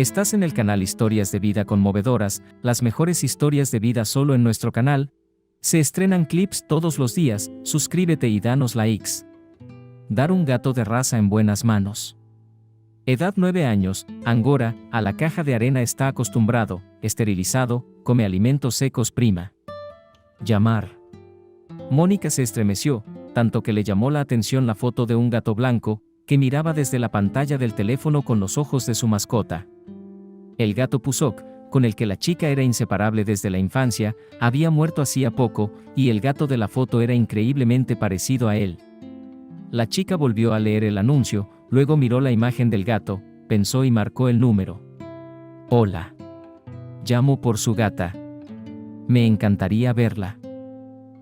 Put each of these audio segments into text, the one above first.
Estás en el canal Historias de Vida Conmovedoras, las mejores historias de vida solo en nuestro canal. Se estrenan clips todos los días, suscríbete y danos likes. Dar un gato de raza en buenas manos. Edad 9 años, Angora, a la caja de arena está acostumbrado, esterilizado, come alimentos secos prima. Llamar. Mónica se estremeció, tanto que le llamó la atención la foto de un gato blanco, que miraba desde la pantalla del teléfono con los ojos de su mascota. El gato Pusok, con el que la chica era inseparable desde la infancia, había muerto hacía poco, y el gato de la foto era increíblemente parecido a él. La chica volvió a leer el anuncio, luego miró la imagen del gato, pensó y marcó el número. Hola. Llamo por su gata. Me encantaría verla.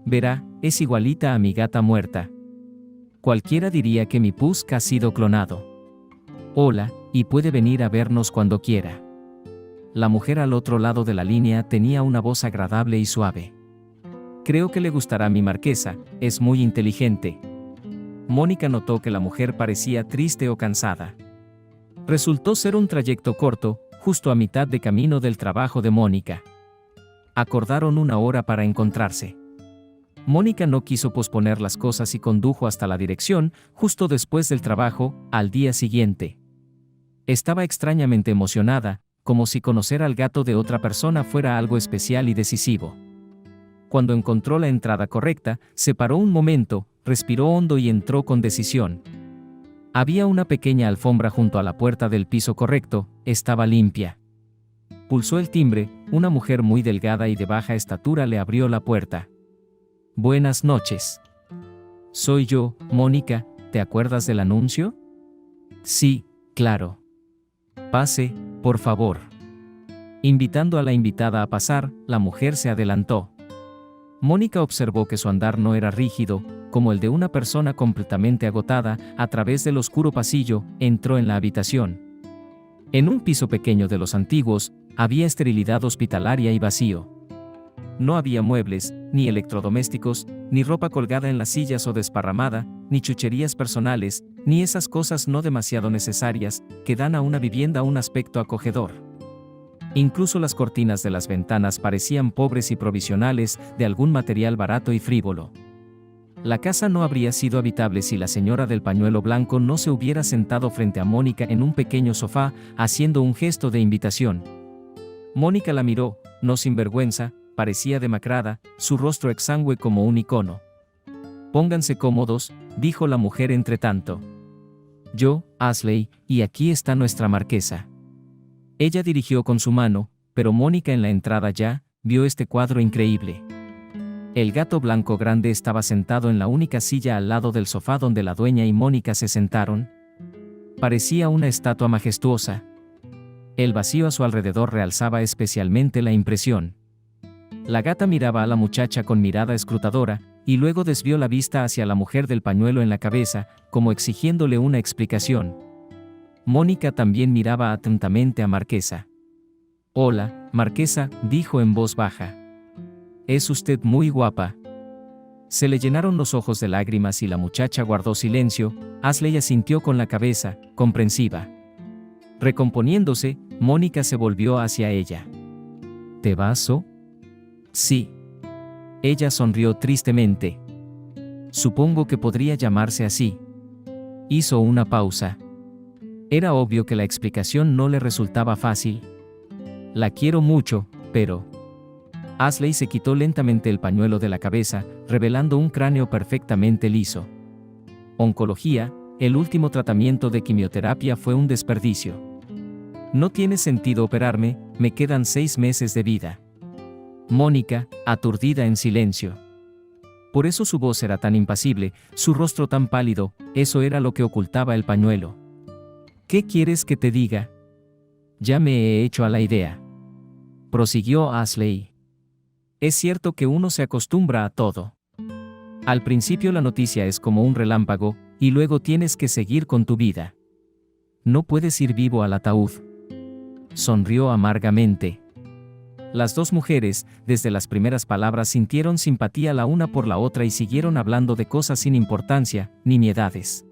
Verá, es igualita a mi gata muerta. Cualquiera diría que mi Pusk ha sido clonado. Hola, y puede venir a vernos cuando quiera. La mujer al otro lado de la línea tenía una voz agradable y suave. Creo que le gustará mi marquesa, es muy inteligente. Mónica notó que la mujer parecía triste o cansada. Resultó ser un trayecto corto, justo a mitad de camino del trabajo de Mónica. Acordaron una hora para encontrarse. Mónica no quiso posponer las cosas y condujo hasta la dirección, justo después del trabajo, al día siguiente. Estaba extrañamente emocionada, como si conocer al gato de otra persona fuera algo especial y decisivo. Cuando encontró la entrada correcta, se paró un momento, respiró hondo y entró con decisión. Había una pequeña alfombra junto a la puerta del piso correcto, estaba limpia. Pulsó el timbre, una mujer muy delgada y de baja estatura le abrió la puerta. Buenas noches. Soy yo, Mónica, ¿te acuerdas del anuncio? Sí, claro. Pase, por favor. Invitando a la invitada a pasar, la mujer se adelantó. Mónica observó que su andar no era rígido, como el de una persona completamente agotada. A través del oscuro pasillo, entró en la habitación. En un piso pequeño de los antiguos, había esterilidad hospitalaria y vacío. No había muebles, ni electrodomésticos, ni ropa colgada en las sillas o desparramada, ni chucherías personales, ni esas cosas no demasiado necesarias, que dan a una vivienda un aspecto acogedor. Incluso las cortinas de las ventanas parecían pobres y provisionales, de algún material barato y frívolo. La casa no habría sido habitable si la señora del pañuelo blanco no se hubiera sentado frente a Mónica en un pequeño sofá, haciendo un gesto de invitación. Mónica la miró, no sin vergüenza. Parecía demacrada, su rostro exangüe como un icono. Pónganse cómodos, dijo la mujer entretanto. Yo, Ashley, y aquí está nuestra marquesa. Ella dirigió con su mano, pero Mónica en la entrada ya, vio este cuadro increíble. El gato blanco grande estaba sentado en la única silla al lado del sofá donde la dueña y Mónica se sentaron. Parecía una estatua majestuosa. El vacío a su alrededor realzaba especialmente la impresión. La gata miraba a la muchacha con mirada escrutadora, y luego desvió la vista hacia la mujer del pañuelo en la cabeza, como exigiéndole una explicación. Mónica también miraba atentamente a Marquesa. Hola, Marquesa, dijo en voz baja. Es usted muy guapa. Se le llenaron los ojos de lágrimas y la muchacha guardó silencio. Ashley asintió con la cabeza, comprensiva. Recomponiéndose, Mónica se volvió hacia ella. ¿Te vas o? Sí. Ella sonrió tristemente. Supongo que podría llamarse así. Hizo una pausa. Era obvio que la explicación no le resultaba fácil. La quiero mucho, pero... Ashley se quitó lentamente el pañuelo de la cabeza, revelando un cráneo perfectamente liso. Oncología, el último tratamiento de quimioterapia fue un desperdicio. No tiene sentido operarme, me quedan 6 meses de vida. Mónica, aturdida en silencio. Por eso su voz era tan impasible, su rostro tan pálido, eso era lo que ocultaba el pañuelo. ¿Qué quieres que te diga? Ya me he hecho a la idea. Prosiguió Ashley. Es cierto que uno se acostumbra a todo. Al principio la noticia es como un relámpago, y luego tienes que seguir con tu vida. No puedes ir vivo al ataúd. Sonrió amargamente. Las dos mujeres, desde las primeras palabras sintieron simpatía la una por la otra y siguieron hablando de cosas sin importancia, nimiedades.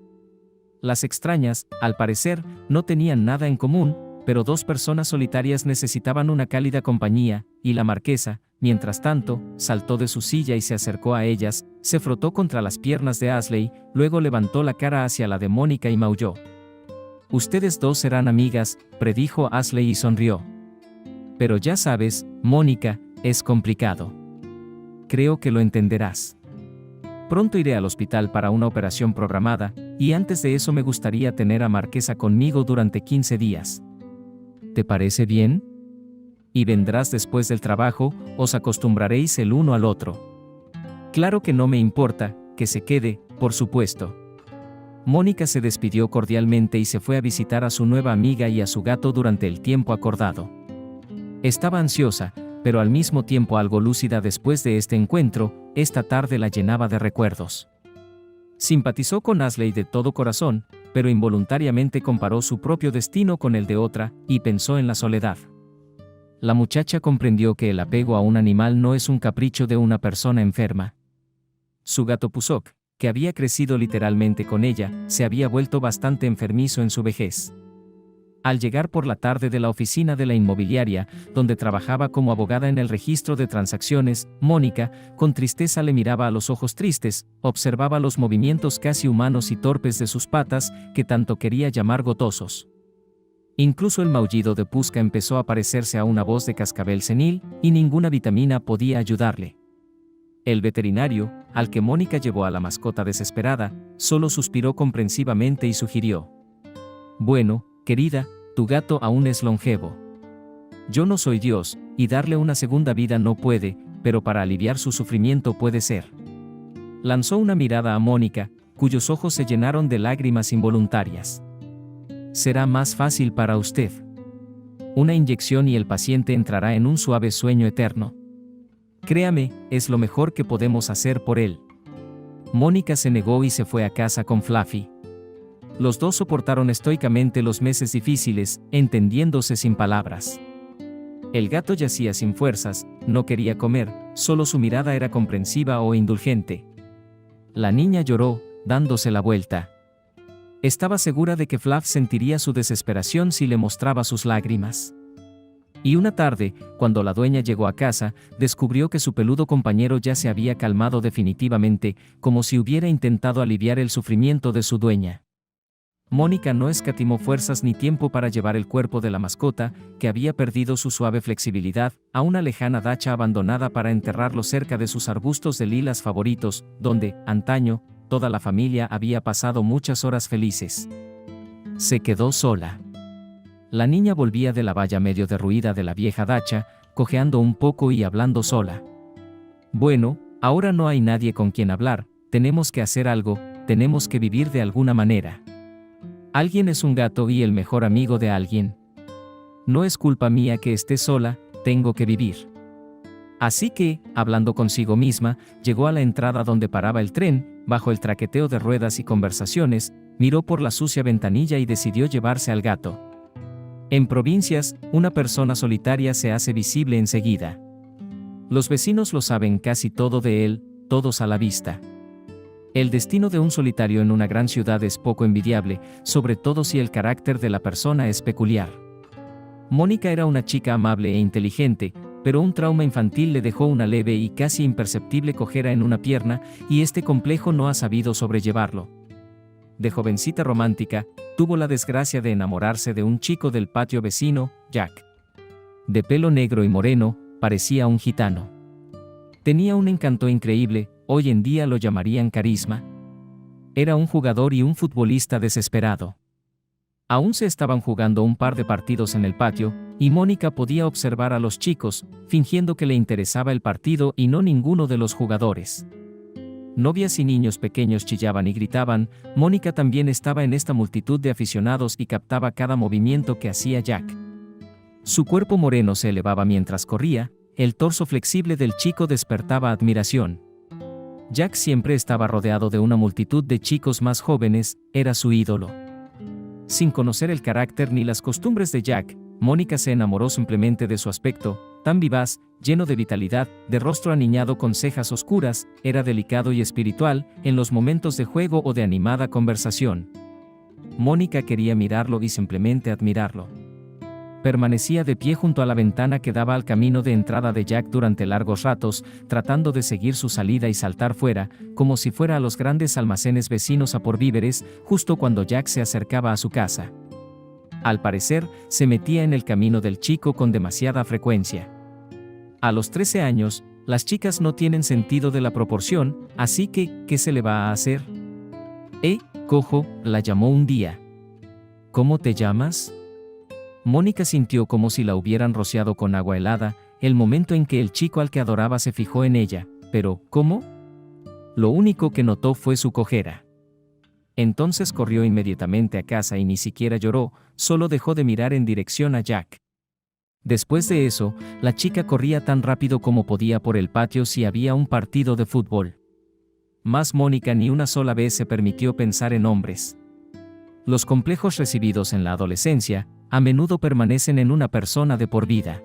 Las extrañas, al parecer, no tenían nada en común, pero dos personas solitarias necesitaban una cálida compañía, y la marquesa, mientras tanto, saltó de su silla y se acercó a ellas, se frotó contra las piernas de Ashley, luego levantó la cara hacia la de Mónica y maulló. «Ustedes dos serán amigas», predijo Ashley y sonrió. «Pero ya sabes, Mónica, es complicado. Creo que lo entenderás. Pronto iré al hospital para una operación programada, y antes de eso me gustaría tener a Marquesa conmigo durante 15 días. ¿Te parece bien? Y vendrás después del trabajo, os acostumbraréis el uno al otro. Claro que no me importa, que se quede, por supuesto». Mónica se despidió cordialmente y se fue a visitar a su nueva amiga y a su gato durante el tiempo acordado. Estaba ansiosa, pero al mismo tiempo algo lúcida después de este encuentro. Esta tarde la llenaba de recuerdos. Simpatizó con Ashley de todo corazón, pero involuntariamente comparó su propio destino con el de otra, y pensó en la soledad. La muchacha comprendió que el apego a un animal no es un capricho de una persona enferma. Su gato Pusok, que había crecido literalmente con ella, se había vuelto bastante enfermizo en su vejez. Al llegar por la tarde de la oficina de la inmobiliaria, donde trabajaba como abogada en el registro de transacciones, Mónica, con tristeza le miraba a los ojos tristes, observaba los movimientos casi humanos y torpes de sus patas, que tanto quería llamar gotosos. Incluso el maullido de Pusca empezó a parecerse a una voz de cascabel senil, y ninguna vitamina podía ayudarle. El veterinario, al que Mónica llevó a la mascota desesperada, solo suspiró comprensivamente y sugirió: «Bueno, querida, tu gato aún es longevo. Yo no soy Dios, y darle una segunda vida no puede, pero para aliviar su sufrimiento puede ser». Lanzó una mirada a Mónica, cuyos ojos se llenaron de lágrimas involuntarias. «Será más fácil para usted. Una inyección y el paciente entrará en un suave sueño eterno. Créame, es lo mejor que podemos hacer por él». Mónica se negó y se fue a casa con Fluffy. Los dos soportaron estoicamente los meses difíciles, entendiéndose sin palabras. El gato yacía sin fuerzas, no quería comer, solo su mirada era comprensiva o indulgente. La niña lloró, dándose la vuelta. Estaba segura de que Fluff sentiría su desesperación si le mostraba sus lágrimas. Y una tarde, cuando la dueña llegó a casa, descubrió que su peludo compañero ya se había calmado definitivamente, como si hubiera intentado aliviar el sufrimiento de su dueña. Mónica no escatimó fuerzas ni tiempo para llevar el cuerpo de la mascota, que había perdido su suave flexibilidad, a una lejana dacha abandonada para enterrarlo cerca de sus arbustos de lilas favoritos, donde, antaño, toda la familia había pasado muchas horas felices. Se quedó sola. La niña volvía de la valla medio derruida de la vieja dacha, cojeando un poco y hablando sola. «Bueno, ahora no hay nadie con quien hablar, tenemos que hacer algo, tenemos que vivir de alguna manera. Alguien es un gato y el mejor amigo de alguien. No es culpa mía que esté sola, tengo que vivir». Así que, hablando consigo misma, llegó a la entrada donde paraba el tren, bajo el traqueteo de ruedas y conversaciones, miró por la sucia ventanilla y decidió llevarse al gato. En provincias, una persona solitaria se hace visible enseguida. Los vecinos lo saben casi todo de él, todos a la vista. El destino de un solitario en una gran ciudad es poco envidiable, sobre todo si el carácter de la persona es peculiar. Mónica era una chica amable e inteligente, pero un trauma infantil le dejó una leve y casi imperceptible cojera en una pierna, y este complejo no ha sabido sobrellevarlo. De jovencita romántica, tuvo la desgracia de enamorarse de un chico del patio vecino, Jack. De pelo negro y moreno, parecía un gitano. Tenía un encanto increíble, hoy en día lo llamarían carisma. Era un jugador y un futbolista desesperado. Aún se estaban jugando un par de partidos en el patio, y Mónica podía observar a los chicos, fingiendo que le interesaba el partido y no ninguno de los jugadores. Novias y niños pequeños chillaban y gritaban. Mónica también estaba en esta multitud de aficionados y captaba cada movimiento que hacía Jack. Su cuerpo moreno se elevaba mientras corría, el torso flexible del chico despertaba admiración. Jack siempre estaba rodeado de una multitud de chicos más jóvenes, era su ídolo. Sin conocer el carácter ni las costumbres de Jack, Mónica se enamoró simplemente de su aspecto, tan vivaz, lleno de vitalidad, de rostro aniñado con cejas oscuras, era delicado y espiritual, en los momentos de juego o de animada conversación. Mónica quería mirarlo y simplemente admirarlo. permanecía de pie junto a la ventana que daba al camino de entrada de Jack durante largos ratos, tratando de seguir su salida y saltar fuera, como si fuera a los grandes almacenes vecinos a por víveres, justo cuando Jack se acercaba a su casa. Al parecer, se metía en el camino del chico con demasiada frecuencia. A los 13 años, las chicas no tienen sentido de la proporción, así que, ¿qué se le va a hacer? Cojo, la llamó un día. ¿Cómo te llamas? Mónica sintió como si la hubieran rociado con agua helada, el momento en que el chico al que adoraba se fijó en ella, pero, ¿cómo? Lo único que notó fue su cojera. Entonces corrió inmediatamente a casa y ni siquiera lloró, solo dejó de mirar en dirección a Jack. Después de eso, la chica corría tan rápido como podía por el patio si había un partido de fútbol. Más Mónica ni una sola vez se permitió pensar en hombres. Los complejos recibidos en la adolescencia, a menudo permanecen en una persona de por vida.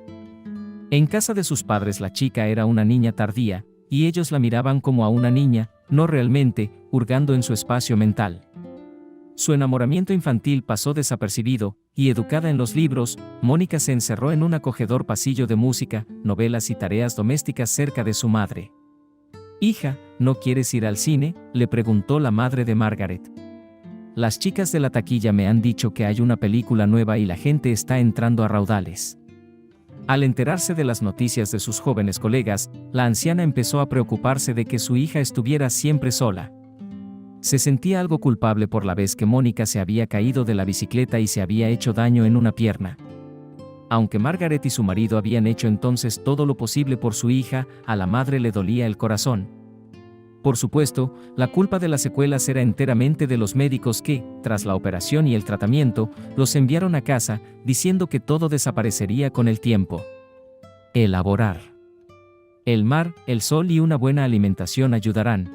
En casa de sus padres la chica era una niña tardía, y ellos la miraban como a una niña, no realmente, hurgando en su espacio mental. Su enamoramiento infantil pasó desapercibido, y educada en los libros, Mónica se encerró en un acogedor pasillo de música, novelas y tareas domésticas cerca de su madre. «Hija, ¿no quieres ir al cine?», le preguntó la madre de Margaret. «Las chicas de la taquilla me han dicho que hay una película nueva y la gente está entrando a raudales». Al enterarse de las noticias de sus jóvenes colegas, la anciana empezó a preocuparse de que su hija estuviera siempre sola. Se sentía algo culpable por la vez que Mónica se había caído de la bicicleta y se había hecho daño en una pierna. Aunque Margaret y su marido habían hecho entonces todo lo posible por su hija, a la madre le dolía el corazón. Por supuesto, la culpa de las secuelas era enteramente de los médicos que, tras la operación y el tratamiento, los enviaron a casa, diciendo que todo desaparecería con el tiempo. Elaborar. El mar, el sol y una buena alimentación ayudarán.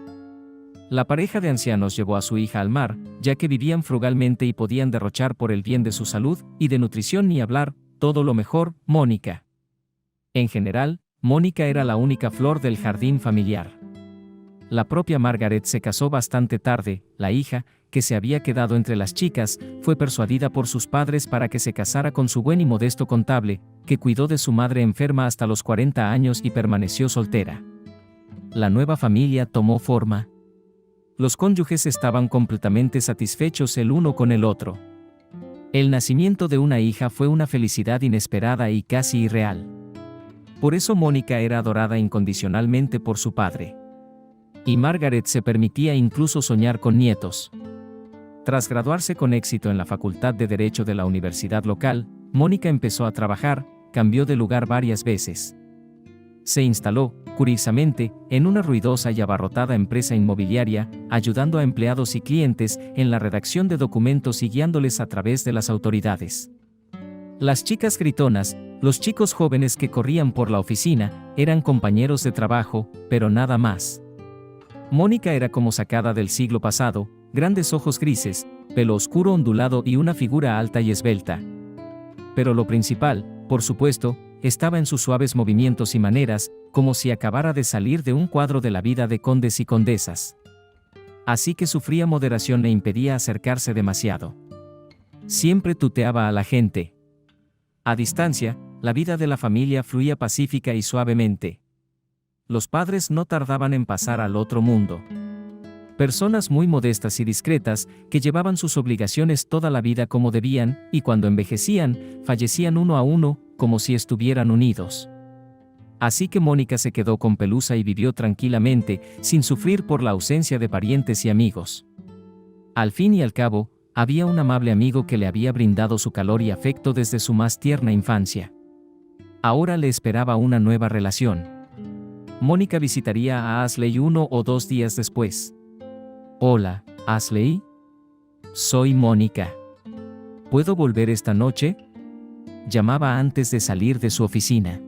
La pareja de ancianos llevó a su hija al mar, ya que vivían frugalmente y podían derrochar por el bien de su salud, y de nutrición ni hablar, todo lo mejor, Mónica. En general, Mónica era la única flor del jardín familiar. La propia Margaret se casó bastante tarde, la hija, que se había quedado entre las chicas, fue persuadida por sus padres para que se casara con su buen y modesto contable, que cuidó de su madre enferma hasta los 40 años y permaneció soltera. La nueva familia tomó forma. Los cónyuges estaban completamente satisfechos el uno con el otro. El nacimiento de una hija fue una felicidad inesperada y casi irreal. Por eso Mónica era adorada incondicionalmente por su padre. Y Margaret se permitía incluso soñar con nietos. Tras graduarse con éxito en la Facultad de Derecho de la universidad local, Mónica empezó a trabajar, cambió de lugar varias veces. Se instaló, curiosamente, en una ruidosa y abarrotada empresa inmobiliaria, ayudando a empleados y clientes en la redacción de documentos y guiándoles a través de las autoridades. Las chicas gritonas, los chicos jóvenes que corrían por la oficina, eran compañeros de trabajo, pero nada más. Mónica era como sacada del siglo pasado, grandes ojos grises, pelo oscuro ondulado y una figura alta y esbelta. Pero lo principal, por supuesto, estaba en sus suaves movimientos y maneras, como si acabara de salir de un cuadro de la vida de condes y condesas. Así que sufría moderación e impedía acercarse demasiado. Siempre tuteaba a la gente. A distancia, la vida de la familia fluía pacífica y suavemente. Los padres no tardaban en pasar al otro mundo. Personas muy modestas y discretas, que llevaban sus obligaciones toda la vida como debían, y cuando envejecían, fallecían uno a uno, como si estuvieran unidos. Así que Mónica se quedó con Pelusa y vivió tranquilamente, sin sufrir por la ausencia de parientes y amigos. Al fin y al cabo, había un amable amigo que le había brindado su calor y afecto desde su más tierna infancia. Ahora le esperaba una nueva relación. Mónica visitaría a Ashley 1 o 2 días después. «Hola, Ashley. Soy Mónica. ¿Puedo volver esta noche?», llamaba antes de salir de su oficina.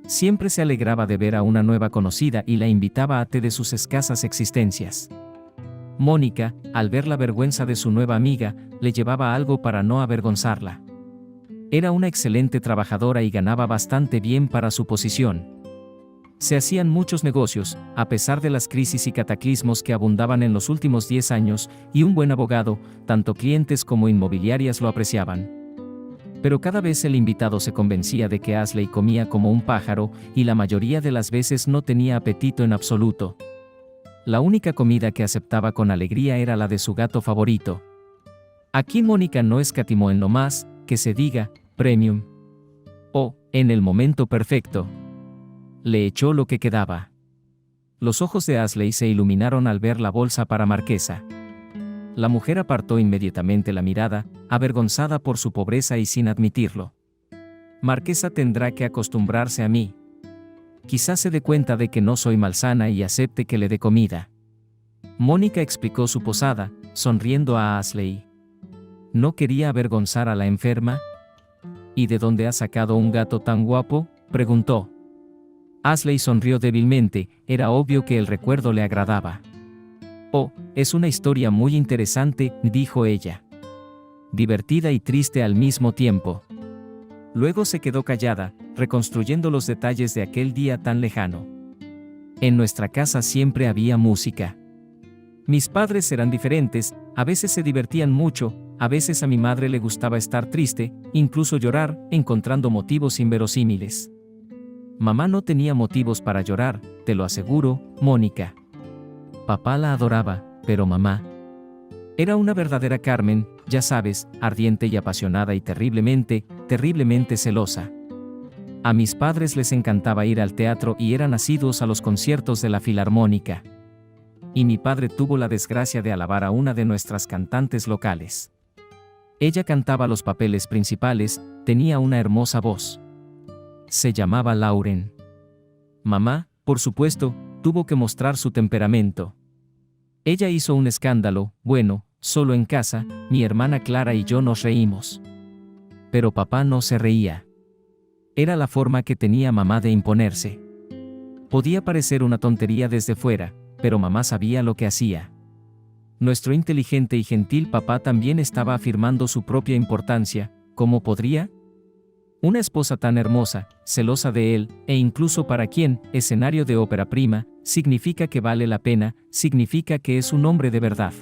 Siempre se alegraba de ver a una nueva conocida y la invitaba a té de sus escasas existencias. Mónica, al ver la vergüenza de su nueva amiga, le llevaba algo para no avergonzarla. Era una excelente trabajadora y ganaba bastante bien para su posición. Se hacían muchos negocios, a pesar de las crisis y cataclismos que abundaban en los últimos 10 años, y un buen abogado, tanto clientes como inmobiliarias lo apreciaban. Pero cada vez el invitado se convencía de que Ashley comía como un pájaro, y la mayoría de las veces no tenía apetito en absoluto. La única comida que aceptaba con alegría era la de su gato favorito. Aquí Mónica no escatimó en lo más, que se diga, premium. O, en el momento perfecto, le echó lo que quedaba. Los ojos de Ashley se iluminaron al ver la bolsa para Marquesa. La mujer apartó inmediatamente la mirada, avergonzada por su pobreza y sin admitirlo. Marquesa tendrá que acostumbrarse a mí. Quizás se dé cuenta de que no soy malsana y acepte que le dé comida. Mónica explicó su posada, sonriendo a Ashley. ¿No quería avergonzar a la enferma? ¿Y de dónde ha sacado un gato tan guapo?, preguntó. Ashley sonrió débilmente, era obvio que el recuerdo le agradaba. Oh, es una historia muy interesante, dijo ella. Divertida y triste al mismo tiempo. Luego se quedó callada, reconstruyendo los detalles de aquel día tan lejano. En nuestra casa siempre había música. Mis padres eran diferentes, a veces se divertían mucho, a veces a mi madre le gustaba estar triste, incluso llorar, encontrando motivos inverosímiles. Mamá no tenía motivos para llorar, te lo aseguro, Mónica. Papá la adoraba, pero mamá era una verdadera Carmen, ya sabes, ardiente y apasionada y terriblemente, terriblemente celosa. A mis padres les encantaba ir al teatro y eran asiduos a los conciertos de la Filarmónica. Y mi padre tuvo la desgracia de alabar a una de nuestras cantantes locales. Ella cantaba los papeles principales, tenía una hermosa voz. Se llamaba Lauren. Mamá, por supuesto, tuvo que mostrar su temperamento. Ella hizo un escándalo, bueno, solo en casa, mi hermana Clara y yo nos reímos. Pero papá no se reía. Era la forma que tenía mamá de imponerse. Podía parecer una tontería desde fuera, pero mamá sabía lo que hacía. Nuestro inteligente y gentil papá también estaba afirmando su propia importancia. ¿Cómo podría? Una esposa tan hermosa, celosa de él, e incluso para quien, escenario de ópera prima, significa que vale la pena, significa que es un hombre de verdad.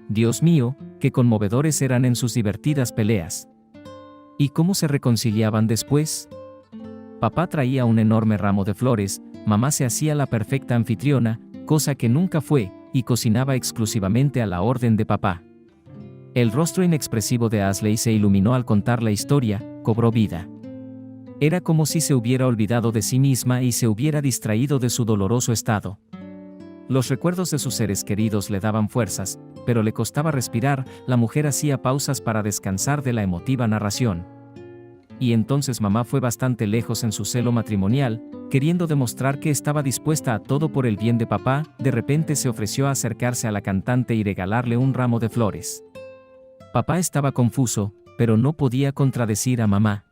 Dios mío, qué conmovedores eran en sus divertidas peleas. ¿Y cómo se reconciliaban después? Papá traía un enorme ramo de flores, mamá se hacía la perfecta anfitriona, cosa que nunca fue, y cocinaba exclusivamente a la orden de papá. El rostro inexpresivo de Ashley se iluminó al contar la historia, cobró vida. Era como si se hubiera olvidado de sí misma y se hubiera distraído de su doloroso estado. Los recuerdos de sus seres queridos le daban fuerzas, pero le costaba respirar, la mujer hacía pausas para descansar de la emotiva narración. Y entonces mamá fue bastante lejos en su celo matrimonial, queriendo demostrar que estaba dispuesta a todo por el bien de papá, de repente se ofreció a acercarse a la cantante y regalarle un ramo de flores. Papá estaba confuso, pero no podía contradecir a mamá.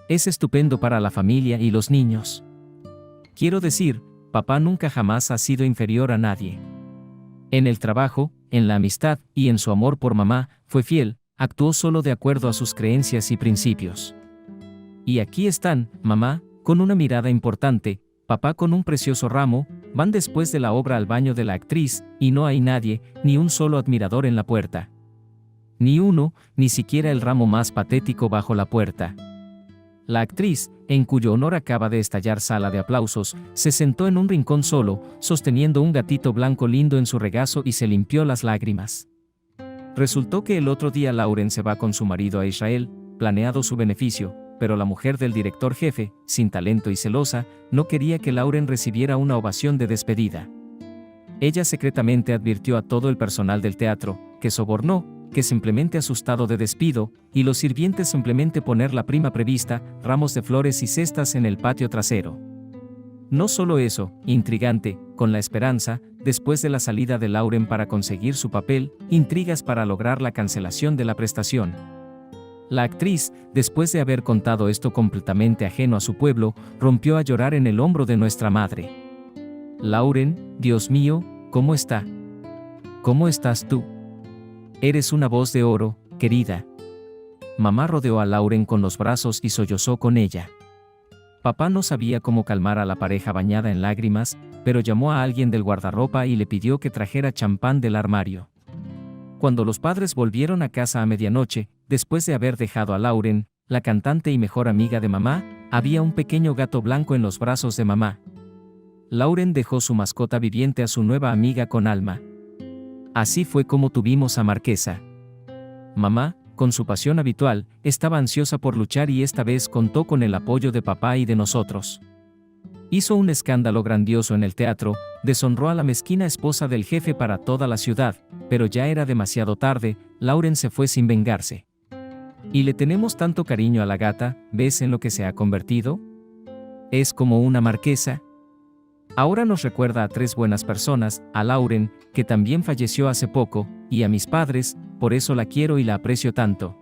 Es estupendo para la familia y los niños. Quiero decir, papá nunca jamás ha sido inferior a nadie. En el trabajo, en la amistad y en su amor por mamá, fue fiel, actuó solo de acuerdo a sus creencias y principios. Y aquí están, mamá, con una mirada importante, papá con un precioso ramo, van después de la obra al baño de la actriz, y no hay nadie, ni un solo admirador en la puerta. Ni uno, ni siquiera el ramo más patético bajo la puerta. La actriz, en cuyo honor acaba de estallar sala de aplausos, se sentó en un rincón solo, sosteniendo un gatito blanco lindo en su regazo y se limpió las lágrimas. Resultó que el otro día Lauren se va con su marido a Israel, planeado su beneficio, pero la mujer del director jefe, sin talento y celosa, no quería que Lauren recibiera una ovación de despedida. Ella secretamente advirtió a todo el personal del teatro, que sobornó, que simplemente asustado de despido, y los sirvientes simplemente poner la prima prevista, ramos de flores y cestas en el patio trasero. No solo eso, intrigante, con la esperanza, después de la salida de Lauren para conseguir su papel, intrigas para lograr la cancelación de la prestación. La actriz, después de haber contado esto completamente ajeno a su pueblo, rompió a llorar en el hombro de nuestra madre. Lauren, Dios mío, ¿cómo está? ¿Cómo estás tú? Eres una voz de oro, querida. Mamá rodeó a Lauren con los brazos y sollozó con ella. Papá no sabía cómo calmar a la pareja bañada en lágrimas, pero llamó a alguien del guardarropa y le pidió que trajera champán del armario. Cuando los padres volvieron a casa a medianoche, después de haber dejado a Lauren, la cantante y mejor amiga de mamá, había un pequeño gato blanco en los brazos de mamá. Lauren dejó su mascota viviente a su nueva amiga con Alma. Así fue como tuvimos a Marquesa. Mamá, con su pasión habitual, estaba ansiosa por luchar y esta vez contó con el apoyo de papá y de nosotros. Hizo un escándalo grandioso en el teatro, deshonró a la mezquina esposa del jefe para toda la ciudad, pero ya era demasiado tarde, Lauren se fue sin vengarse. Y le tenemos tanto cariño a la gata, ¿ves en lo que se ha convertido? Es como una marquesa. Ahora nos recuerda a 3 buenas personas, a Lauren, que también falleció hace poco, y a mis padres, por eso la quiero y la aprecio tanto.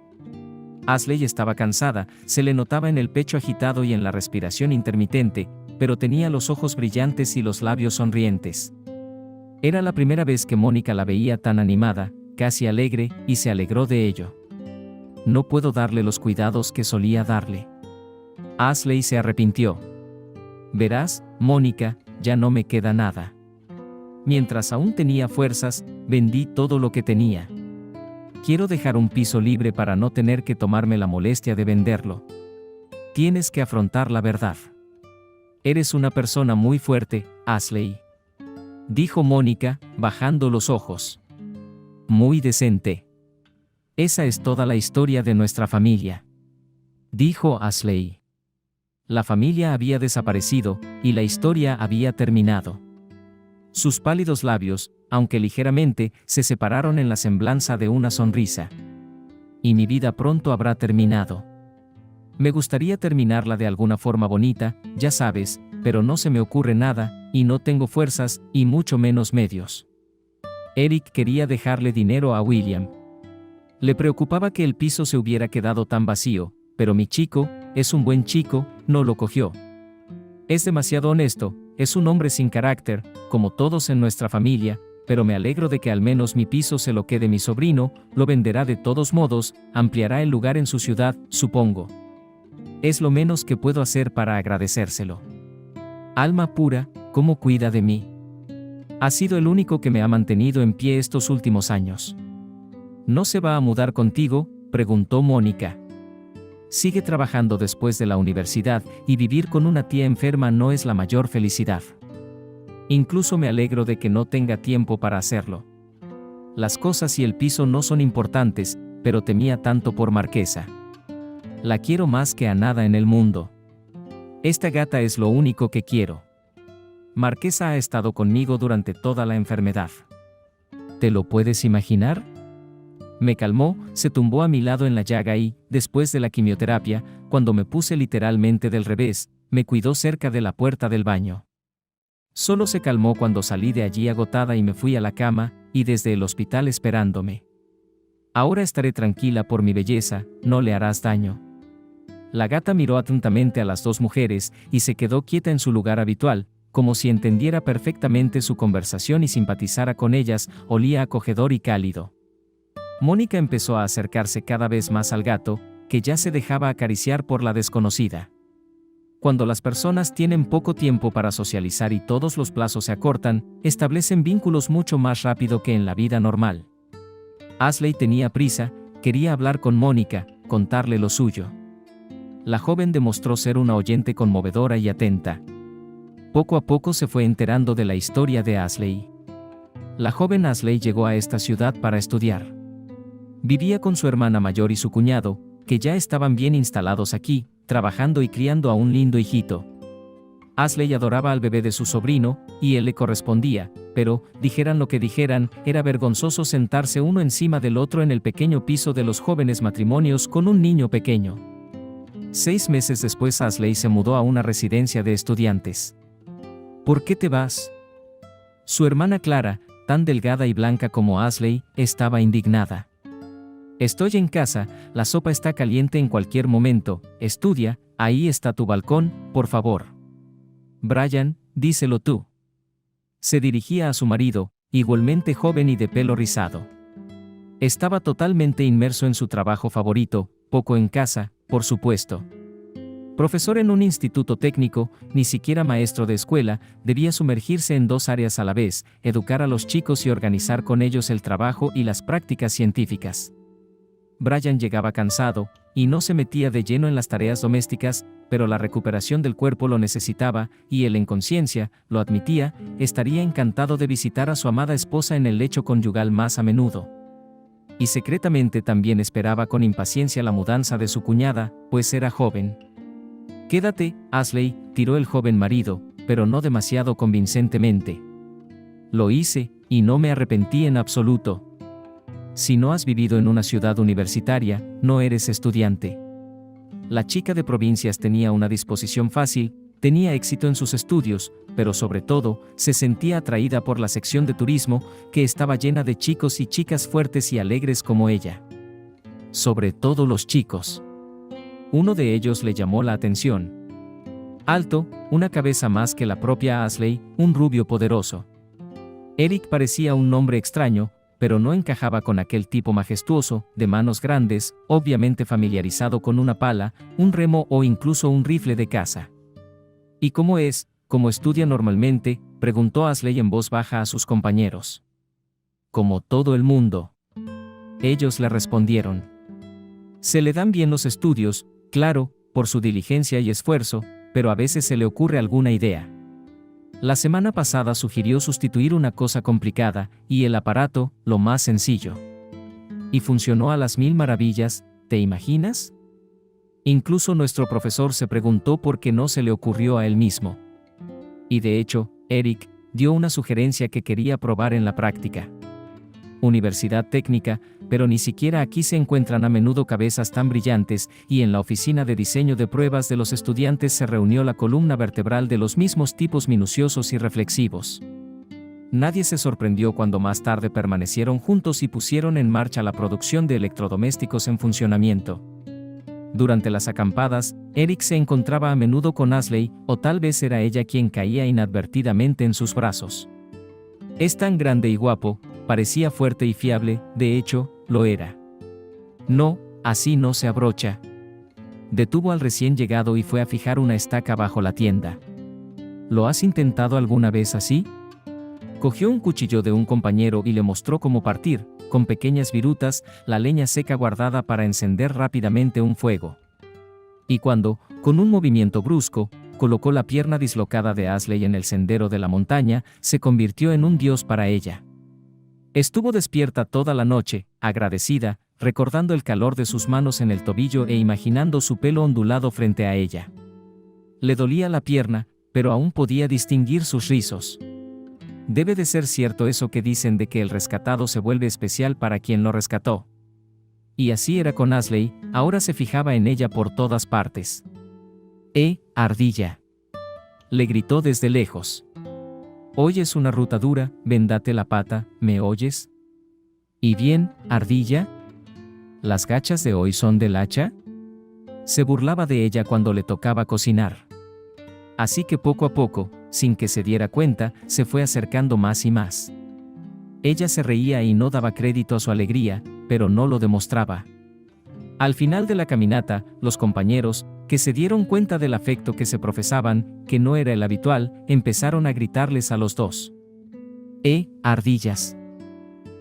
Ashley estaba cansada, se le notaba en el pecho agitado y en la respiración intermitente, pero tenía los ojos brillantes y los labios sonrientes. Era la primera vez que Mónica la veía tan animada, casi alegre, y se alegró de ello. No puedo darle los cuidados que solía darle. Ashley se arrepintió. Verás, Mónica, ya no me queda nada. Mientras aún tenía fuerzas, vendí todo lo que tenía. Quiero dejar un piso libre para no tener que tomarme la molestia de venderlo. Tienes que afrontar la verdad. Eres una persona muy fuerte, Ashley. Dijo Mónica, bajando los ojos. Muy decente. Esa es toda la historia de nuestra familia. Dijo Ashley. La familia había desaparecido, y la historia había terminado. Sus pálidos labios, aunque ligeramente, se separaron en la semblanza de una sonrisa. Y mi vida pronto habrá terminado. Me gustaría terminarla de alguna forma bonita, ya sabes, pero no se me ocurre nada, y no tengo fuerzas, y mucho menos medios. Eric quería dejarle dinero a William. Le preocupaba que el piso se hubiera quedado tan vacío, pero mi chico, es un buen chico, no lo cogió. Es demasiado honesto, es un hombre sin carácter, como todos en nuestra familia, pero me alegro de que al menos mi piso se lo quede mi sobrino, lo venderá de todos modos, ampliará el lugar en su ciudad, supongo. Es lo menos que puedo hacer para agradecérselo. Alma pura, ¿cómo cuida de mí? Ha sido el único que me ha mantenido en pie estos últimos años. ¿No se va a mudar contigo?, preguntó Mónica. Sigue trabajando después de la universidad y vivir con una tía enferma no es la mayor felicidad. Incluso me alegro de que no tenga tiempo para hacerlo. Las cosas y el piso no son importantes, pero temía tanto por Marquesa. La quiero más que a nada en el mundo. Esta gata es lo único que quiero. Marquesa ha estado conmigo durante toda la enfermedad. ¿Te lo puedes imaginar? Me calmó, se tumbó a mi lado en la llaga y, después de la quimioterapia, cuando me puse literalmente del revés, me cuidó cerca de la puerta del baño. Solo se calmó cuando salí de allí agotada y me fui a la cama, y desde el hospital esperándome. Ahora estaré tranquila por mi belleza, no le harás daño. La gata miró atentamente a las 2 mujeres y se quedó quieta en su lugar habitual, como si entendiera perfectamente su conversación y simpatizara con ellas, olía acogedor y cálido. Mónica empezó a acercarse cada vez más al gato, que ya se dejaba acariciar por la desconocida. Cuando las personas tienen poco tiempo para socializar y todos los plazos se acortan, establecen vínculos mucho más rápido que en la vida normal. Ashley tenía prisa, quería hablar con Mónica, contarle lo suyo. La joven demostró ser una oyente conmovedora y atenta. Poco a poco se fue enterando de la historia de Ashley. La joven Ashley llegó a esta ciudad para estudiar. Vivía con su hermana mayor y su cuñado, que ya estaban bien instalados aquí, trabajando y criando a un lindo hijito. Ashley adoraba al bebé de su sobrino, y él le correspondía, pero, dijeran lo que dijeran, era vergonzoso sentarse uno encima del otro en el pequeño piso de los jóvenes matrimonios con un niño pequeño. 6 meses después Ashley se mudó a una residencia de estudiantes. ¿Por qué te vas? Su hermana Clara, tan delgada y blanca como Ashley, estaba indignada. Estoy en casa, la sopa está caliente en cualquier momento, estudia, ahí está tu balcón, por favor. Brian, díselo tú. Se dirigía a su marido, igualmente joven y de pelo rizado. Estaba totalmente inmerso en su trabajo favorito, poco en casa, por supuesto. Profesor en un instituto técnico, ni siquiera maestro de escuela, debía sumergirse en 2 áreas a la vez, educar a los chicos y organizar con ellos el trabajo y las prácticas científicas. Brian llegaba cansado, y no se metía de lleno en las tareas domésticas, pero la recuperación del cuerpo lo necesitaba, y él en conciencia, lo admitía, estaría encantado de visitar a su amada esposa en el lecho conyugal más a menudo. Y secretamente también esperaba con impaciencia la mudanza de su cuñada, pues era joven. «Quédate, Ashley», tiró el joven marido, pero no demasiado convincentemente. «Lo hice, y no me arrepentí en absoluto. Si no has vivido en una ciudad universitaria, no eres estudiante». La chica de provincias tenía una disposición fácil, tenía éxito en sus estudios, pero sobre todo, se sentía atraída por la sección de turismo, que estaba llena de chicos y chicas fuertes y alegres como ella. Sobre todo los chicos. Uno de ellos le llamó la atención. Alto, una cabeza más que la propia Ashley, un rubio poderoso. Eric parecía un nombre extraño, pero no encajaba con aquel tipo majestuoso, de manos grandes, obviamente familiarizado con una pala, un remo o incluso un rifle de caza. «¿Y cómo es? ¿Cómo estudia normalmente?», preguntó Ashley en voz baja a sus compañeros. «Como todo el mundo». Ellos le respondieron. «Se le dan bien los estudios, claro, por su diligencia y esfuerzo, pero a veces se le ocurre alguna idea. La semana pasada sugirió sustituir una cosa complicada, y el aparato, lo más sencillo. Y funcionó a las 1000 maravillas, ¿te imaginas? Incluso nuestro profesor se preguntó por qué no se le ocurrió a él mismo. Y de hecho, Eric dio una sugerencia que quería probar en la práctica. Universidad técnica, pero ni siquiera aquí se encuentran a menudo cabezas tan brillantes, y en la oficina de diseño de pruebas de los estudiantes se reunió la columna vertebral de los mismos tipos minuciosos y reflexivos. Nadie se sorprendió cuando más tarde permanecieron juntos y pusieron en marcha la producción de electrodomésticos en funcionamiento. Durante las acampadas, Eric se encontraba a menudo con Ashley, o tal vez era ella quien caía inadvertidamente en sus brazos. «Es tan grande y guapo», parecía fuerte y fiable, de hecho, lo era. «No, así no se abrocha». Detuvo al recién llegado y fue a fijar una estaca bajo la tienda. «¿Lo has intentado alguna vez así?». Cogió un cuchillo de un compañero y le mostró cómo partir, con pequeñas virutas, la leña seca guardada para encender rápidamente un fuego. Y cuando, con un movimiento brusco, colocó la pierna dislocada de Ashley en el sendero de la montaña, se convirtió en un dios para ella. Estuvo despierta toda la noche, agradecida, recordando el calor de sus manos en el tobillo e imaginando su pelo ondulado frente a ella. Le dolía la pierna, pero aún podía distinguir sus rizos. Debe de ser cierto eso que dicen de que el rescatado se vuelve especial para quien lo rescató. Y así era con Ashley, ahora se fijaba en ella por todas partes. Ardilla», le gritó desde lejos. «Hoy es una ruta dura, ven, date la pata, ¿me oyes? ¿Y bien, ardilla? ¿Las gachas de hoy son del hacha?». Se burlaba de ella cuando le tocaba cocinar. Así que poco a poco, sin que se diera cuenta, se fue acercando más y más. Ella se reía y no daba crédito a su alegría, pero no lo demostraba. Al final de la caminata, los compañeros, que se dieron cuenta del afecto que se profesaban, que no era el habitual, empezaron a gritarles a los dos. Ardillas».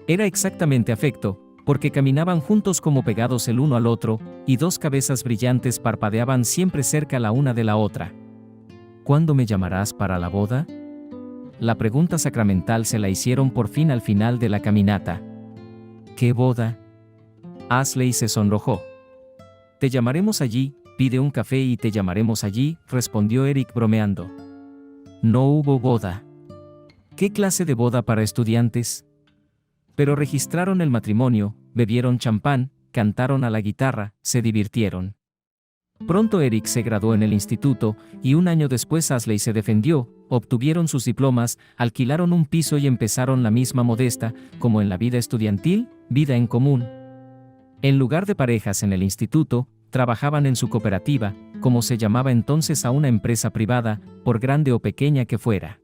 Era exactamente afecto, porque caminaban juntos como pegados el uno al otro, y dos cabezas brillantes parpadeaban siempre cerca la una de la otra. «¿Cuándo me llamarás para la boda?». La pregunta sacramental se la hicieron por fin al final de la caminata. «¿Qué boda?». Ashley se sonrojó. «Te llamaremos allí, pide un café y te llamaremos allí», respondió Eric bromeando. No hubo boda. ¿Qué clase de boda para estudiantes? Pero registraron el matrimonio, bebieron champán, cantaron a la guitarra, se divirtieron. Pronto Eric se graduó en el instituto, y un año después Ashley se defendió, obtuvieron sus diplomas, alquilaron un piso y empezaron la misma modesta, como en la vida estudiantil, vida en común. En lugar de parejas en el instituto, trabajaban en su cooperativa, como se llamaba entonces a una empresa privada, por grande o pequeña que fuera.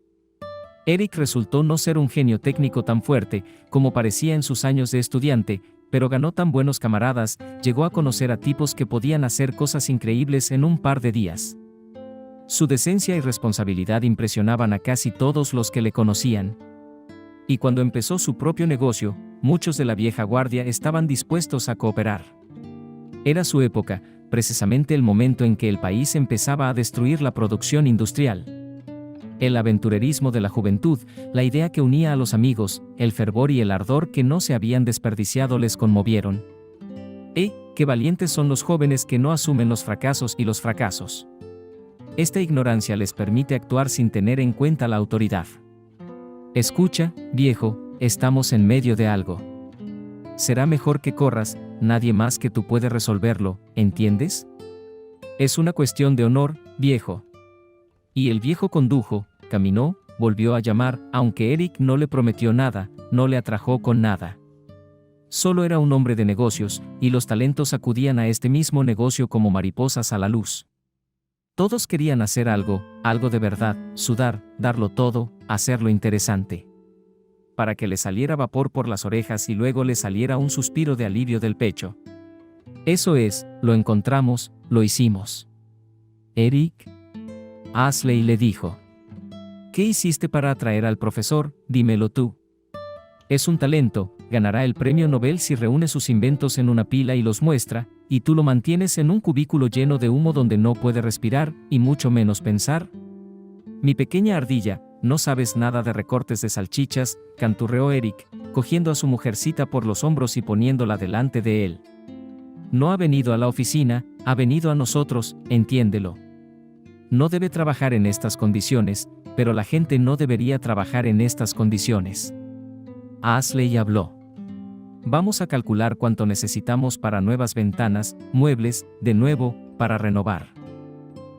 Eric resultó no ser un genio técnico tan fuerte, como parecía en sus años de estudiante, pero ganó tan buenos camaradas, llegó a conocer a tipos que podían hacer cosas increíbles en un par de días. Su decencia y responsabilidad impresionaban a casi todos los que le conocían. Y cuando empezó su propio negocio, muchos de la vieja guardia estaban dispuestos a cooperar. Era su época, precisamente el momento en que el país empezaba a destruir la producción industrial. El aventurerismo de la juventud, la idea que unía a los amigos, el fervor y el ardor que no se habían desperdiciado les conmovieron. ¡Qué valientes son los jóvenes que no asumen los fracasos y los fracasos! Esta ignorancia les permite actuar sin tener en cuenta la autoridad. Escucha, viejo, estamos en medio de algo. Será mejor que corras, nadie más que tú puede resolverlo, ¿entiendes? Es una cuestión de honor, viejo. Y el viejo condujo, caminó, volvió a llamar, aunque Eric no le prometió nada, no le atrajo con nada. Solo era un hombre de negocios, y los talentos acudían a este mismo negocio como mariposas a la luz. Todos querían hacer algo de verdad, sudar, darlo todo, hacerlo interesante. Para que le saliera vapor por las orejas y luego le saliera un suspiro de alivio del pecho. Eso es, lo encontramos, lo hicimos. Eric. Ashley le dijo. ¿Qué hiciste para atraer al profesor? Dímelo tú. Es un talento, ganará el premio Nobel si reúne sus inventos en una pila y los muestra, y tú lo mantienes en un cubículo lleno de humo donde no puede respirar, y mucho menos pensar. Mi pequeña ardilla, no sabes nada de recortes de salchichas, canturreó Eric, cogiendo a su mujercita por los hombros y poniéndola delante de él. No ha venido a la oficina, ha venido a nosotros, entiéndelo. No debe trabajar en estas condiciones, pero la gente no debería trabajar en estas condiciones. Ashley habló. Vamos a calcular cuánto necesitamos para nuevas ventanas, muebles, de nuevo, para renovar.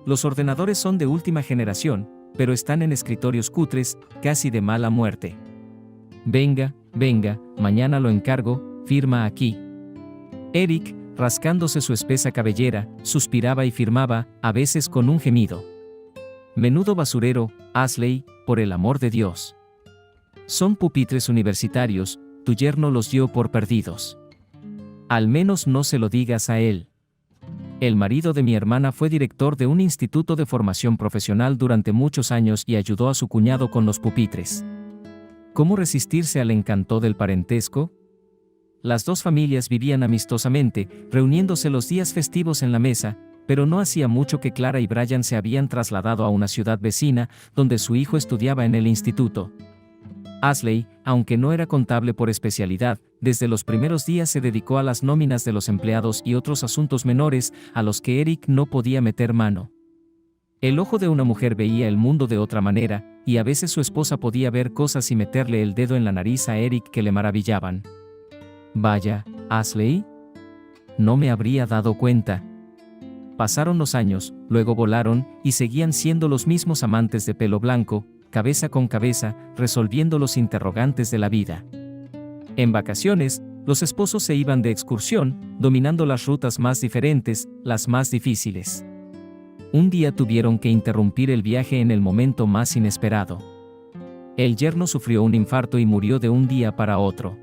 Los ordenadores son de última generación, pero están en escritorios cutres, casi de mala muerte. Venga, mañana lo encargo, firma aquí. Eric, rascándose su espesa cabellera, suspiraba y firmaba, a veces con un gemido. Menudo basurero, Ashley, por el amor de Dios. Son pupitres universitarios, tu yerno los dio por perdidos. Al menos no se lo digas a él. El marido de mi hermana fue director de un instituto de formación profesional durante muchos años y ayudó a su cuñado con los pupitres. ¿Cómo resistirse al encanto del parentesco? Las dos familias vivían amistosamente, reuniéndose los días festivos en la mesa, pero no hacía mucho que Clara y Brian se habían trasladado a una ciudad vecina, donde su hijo estudiaba en el instituto. Ashley, aunque no era contable por especialidad, desde los primeros días se dedicó a las nóminas de los empleados y otros asuntos menores, a los que Eric no podía meter mano. El ojo de una mujer veía el mundo de otra manera, y a veces su esposa podía ver cosas y meterle el dedo en la nariz a Eric que le maravillaban. Vaya, Ashley. No me habría dado cuenta. Pasaron los años, luego volaron, y seguían siendo los mismos amantes de pelo blanco, cabeza con cabeza, resolviendo los interrogantes de la vida. En vacaciones, los esposos se iban de excursión, dominando las rutas más diferentes, las más difíciles. Un día tuvieron que interrumpir el viaje en el momento más inesperado. El yerno sufrió un infarto y murió de un día para otro.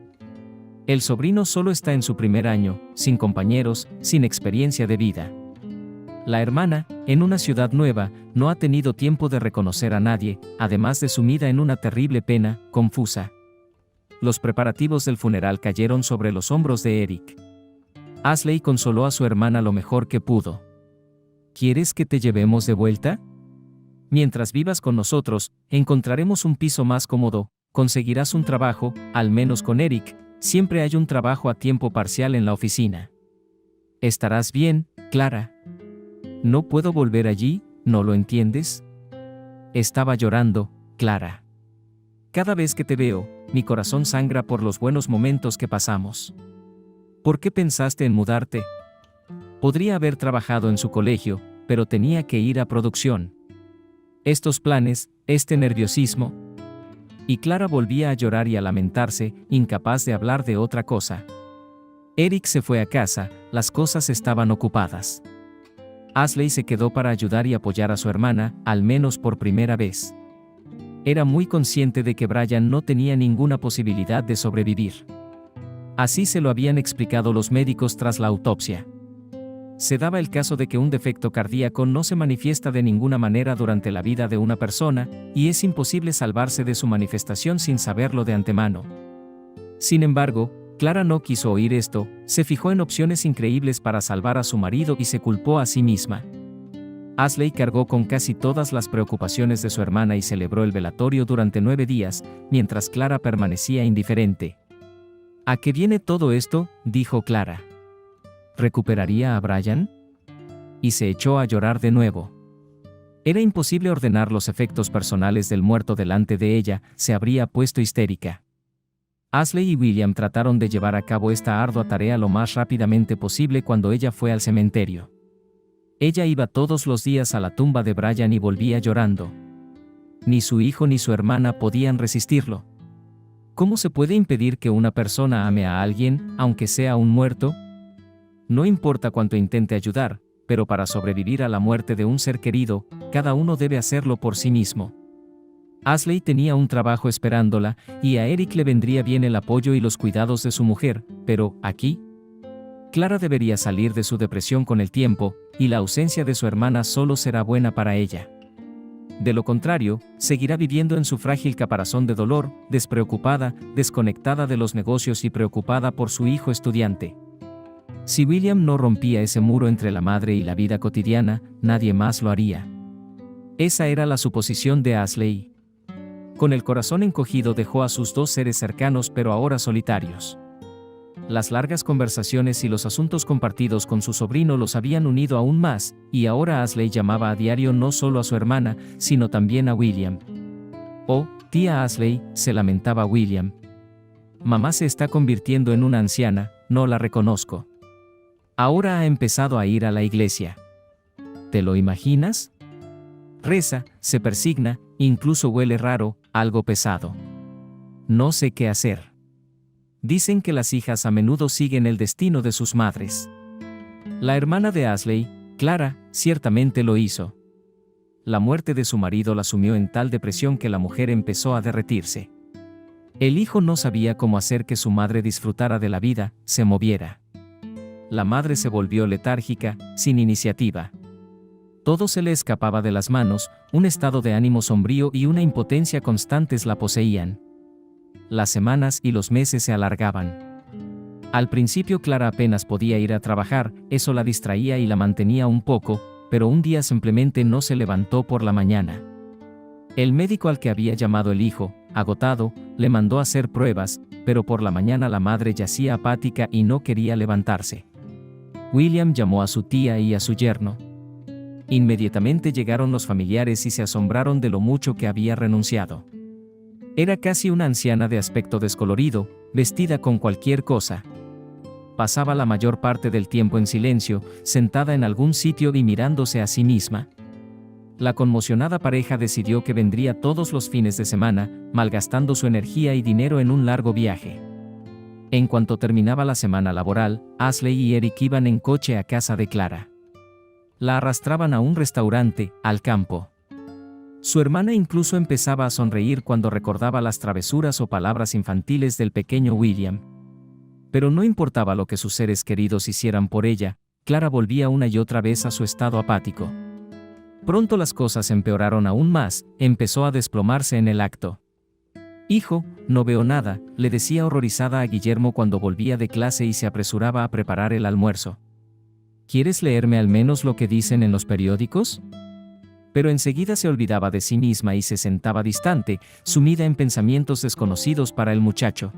El sobrino solo está en su primer año, sin compañeros, sin experiencia de vida. La hermana, en una ciudad nueva, no ha tenido tiempo de reconocer a nadie, además de sumida en una terrible pena, confusa. Los preparativos del funeral cayeron sobre los hombros de Eric. Ashley consoló a su hermana lo mejor que pudo. ¿Quieres que te llevemos de vuelta? Mientras vivas con nosotros, encontraremos un piso más cómodo, conseguirás un trabajo, al menos con Eric, siempre hay un trabajo a tiempo parcial en la oficina. Estarás bien, Clara. ¿No puedo volver allí? ¿No lo entiendes? Estaba llorando, Clara. Cada vez que te veo, mi corazón sangra por los buenos momentos que pasamos. ¿Por qué pensaste en mudarte? Podría haber trabajado en su colegio, pero tenía que ir a producción. Estos planes, este nerviosismo. Y Clara volvía a llorar y a lamentarse, incapaz de hablar de otra cosa. Eric se fue a casa, las cosas estaban ocupadas. Ashley se quedó para ayudar y apoyar a su hermana, al menos por primera vez. Era muy consciente de que Brian no tenía ninguna posibilidad de sobrevivir. Así se lo habían explicado los médicos tras la autopsia. Se daba el caso de que un defecto cardíaco no se manifiesta de ninguna manera durante la vida de una persona, y es imposible salvarse de su manifestación sin saberlo de antemano. Sin embargo, Clara no quiso oír esto, se fijó en opciones increíbles para salvar a su marido y se culpó a sí misma. Ashley cargó con casi todas las preocupaciones de su hermana y celebró el velatorio durante 9 días, mientras Clara permanecía indiferente. ¿A qué viene todo esto?, dijo Clara. ¿Recuperaría a Brian? Y se echó a llorar de nuevo. Era imposible ordenar los efectos personales del muerto delante de ella, se habría puesto histérica. Ashley y William trataron de llevar a cabo esta ardua tarea lo más rápidamente posible cuando ella fue al cementerio. Ella iba todos los días a la tumba de Brian y volvía llorando. Ni su hijo ni su hermana podían resistirlo. ¿Cómo se puede impedir que una persona ame a alguien, aunque sea un muerto? No importa cuánto intente ayudar, pero para sobrevivir a la muerte de un ser querido, cada uno debe hacerlo por sí mismo. Ashley tenía un trabajo esperándola, y a Eric le vendría bien el apoyo y los cuidados de su mujer, pero, aquí, Clara debería salir de su depresión con el tiempo, y la ausencia de su hermana solo será buena para ella. De lo contrario, seguirá viviendo en su frágil caparazón de dolor, despreocupada, desconectada de los negocios y preocupada por su hijo estudiante. Si William no rompía ese muro entre la madre y la vida cotidiana, nadie más lo haría. Esa era la suposición de Ashley. Con el corazón encogido dejó a sus 2 seres cercanos pero ahora solitarios. Las largas conversaciones y los asuntos compartidos con su sobrino los habían unido aún más, y ahora Ashley llamaba a diario no solo a su hermana, sino también a William. «Oh, tía Ashley», se lamentaba William. «Mamá se está convirtiendo en una anciana, no la reconozco. Ahora ha empezado a ir a la iglesia. ¿Te lo imaginas? Reza, se persigna, incluso huele raro, algo pesado. No sé qué hacer». Dicen que las hijas a menudo siguen el destino de sus madres. La hermana de Ashley, Clara, ciertamente lo hizo. La muerte de su marido la sumió en tal depresión que la mujer empezó a derretirse. El hijo no sabía cómo hacer que su madre disfrutara de la vida, se moviera. La madre se volvió letárgica, sin iniciativa. Todo se le escapaba de las manos, un estado de ánimo sombrío y una impotencia constantes la poseían. Las semanas y los meses se alargaban. Al principio Clara apenas podía ir a trabajar, eso la distraía y la mantenía un poco, pero un día simplemente no se levantó por la mañana. El médico al que había llamado el hijo, agotado, le mandó a hacer pruebas, pero por la mañana la madre yacía apática y no quería levantarse. William llamó a su tía y a su yerno. Inmediatamente llegaron los familiares y se asombraron de lo mucho que había renunciado. Era casi una anciana de aspecto descolorido, vestida con cualquier cosa. Pasaba la mayor parte del tiempo en silencio, sentada en algún sitio y mirándose a sí misma. La conmocionada pareja decidió que vendría todos los fines de semana, malgastando su energía y dinero en un largo viaje. En cuanto terminaba la semana laboral, Ashley y Eric iban en coche a casa de Clara. La arrastraban a un restaurante, al campo. Su hermana incluso empezaba a sonreír cuando recordaba las travesuras o palabras infantiles del pequeño William. Pero no importaba lo que sus seres queridos hicieran por ella, Clara volvía una y otra vez a su estado apático. Pronto las cosas empeoraron aún más, empezó a desplomarse en el acto. «Hijo, no veo nada», le decía horrorizada a Guillermo cuando volvía de clase y se apresuraba a preparar el almuerzo. «¿Quieres leerme al menos lo que dicen en los periódicos?». Pero enseguida se olvidaba de sí misma y se sentaba distante, sumida en pensamientos desconocidos para el muchacho.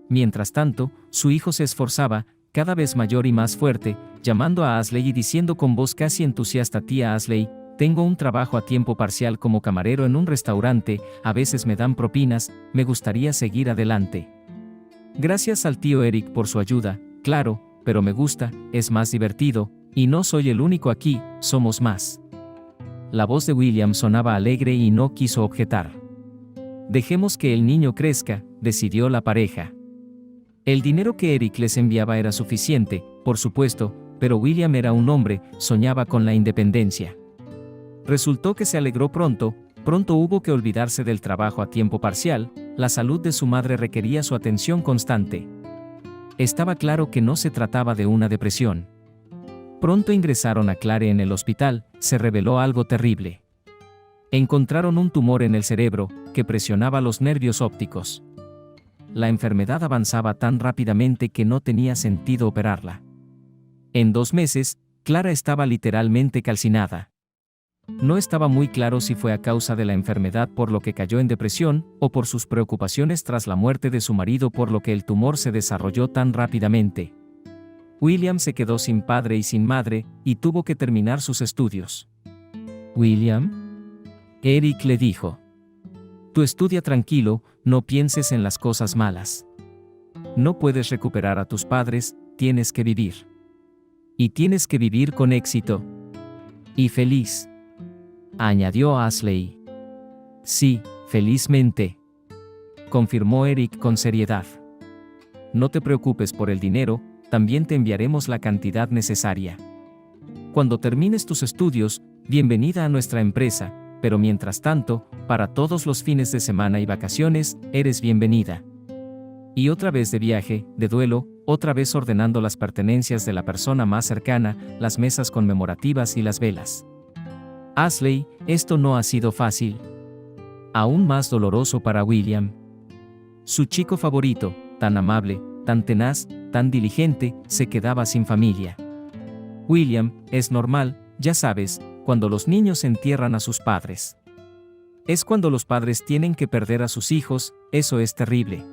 Mientras tanto, su hijo se esforzaba, cada vez mayor y más fuerte, llamando a Ashley y diciendo con voz casi entusiasta: «Tía Ashley, tengo un trabajo a tiempo parcial como camarero en un restaurante, a veces me dan propinas, me gustaría seguir adelante. Gracias al tío Eric por su ayuda, claro, pero me gusta, es más divertido, y no soy el único aquí, somos más». La voz de William sonaba alegre y no quiso objetar. «Dejemos que el niño crezca», decidió la pareja. El dinero que Eric les enviaba era suficiente, por supuesto, pero William era un hombre, soñaba con la independencia. Resultó que se alegró pronto hubo que olvidarse del trabajo a tiempo parcial, la salud de su madre requería su atención constante. Estaba claro que no se trataba de una depresión. Pronto ingresaron a Clara en el hospital, se reveló algo terrible. Encontraron un tumor en el cerebro, que presionaba los nervios ópticos. la enfermedad avanzaba tan rápidamente que no tenía sentido operarla. En 2 meses, Clara estaba literalmente calcinada. No estaba muy claro si fue a causa de la enfermedad por lo que cayó en depresión, o por sus preocupaciones tras la muerte de su marido por lo que el tumor se desarrolló tan rápidamente. William se quedó sin padre y sin madre, y tuvo que terminar sus estudios. «William», Eric le dijo, «tú estudia tranquilo, no pienses en las cosas malas. No puedes recuperar a tus padres, tienes que vivir. Y tienes que vivir con éxito. Y feliz», añadió Ashley. «Sí, felizmente», confirmó Eric con seriedad. «No te preocupes por el dinero, también te enviaremos la cantidad necesaria. Cuando termines tus estudios, bienvenida a nuestra empresa, pero mientras tanto, para todos los fines de semana y vacaciones, eres bienvenida. Y otra vez de viaje, de duelo, otra vez ordenando las pertenencias de la persona más cercana, las mesas conmemorativas y las velas. Ashley, esto no ha sido fácil. Aún más doloroso para William. Su chico favorito, tan amable, tan tenaz, tan diligente, se quedaba sin familia. William, es normal, ya sabes, cuando los niños entierran a sus padres. Es cuando los padres tienen que perder a sus hijos, eso es terrible.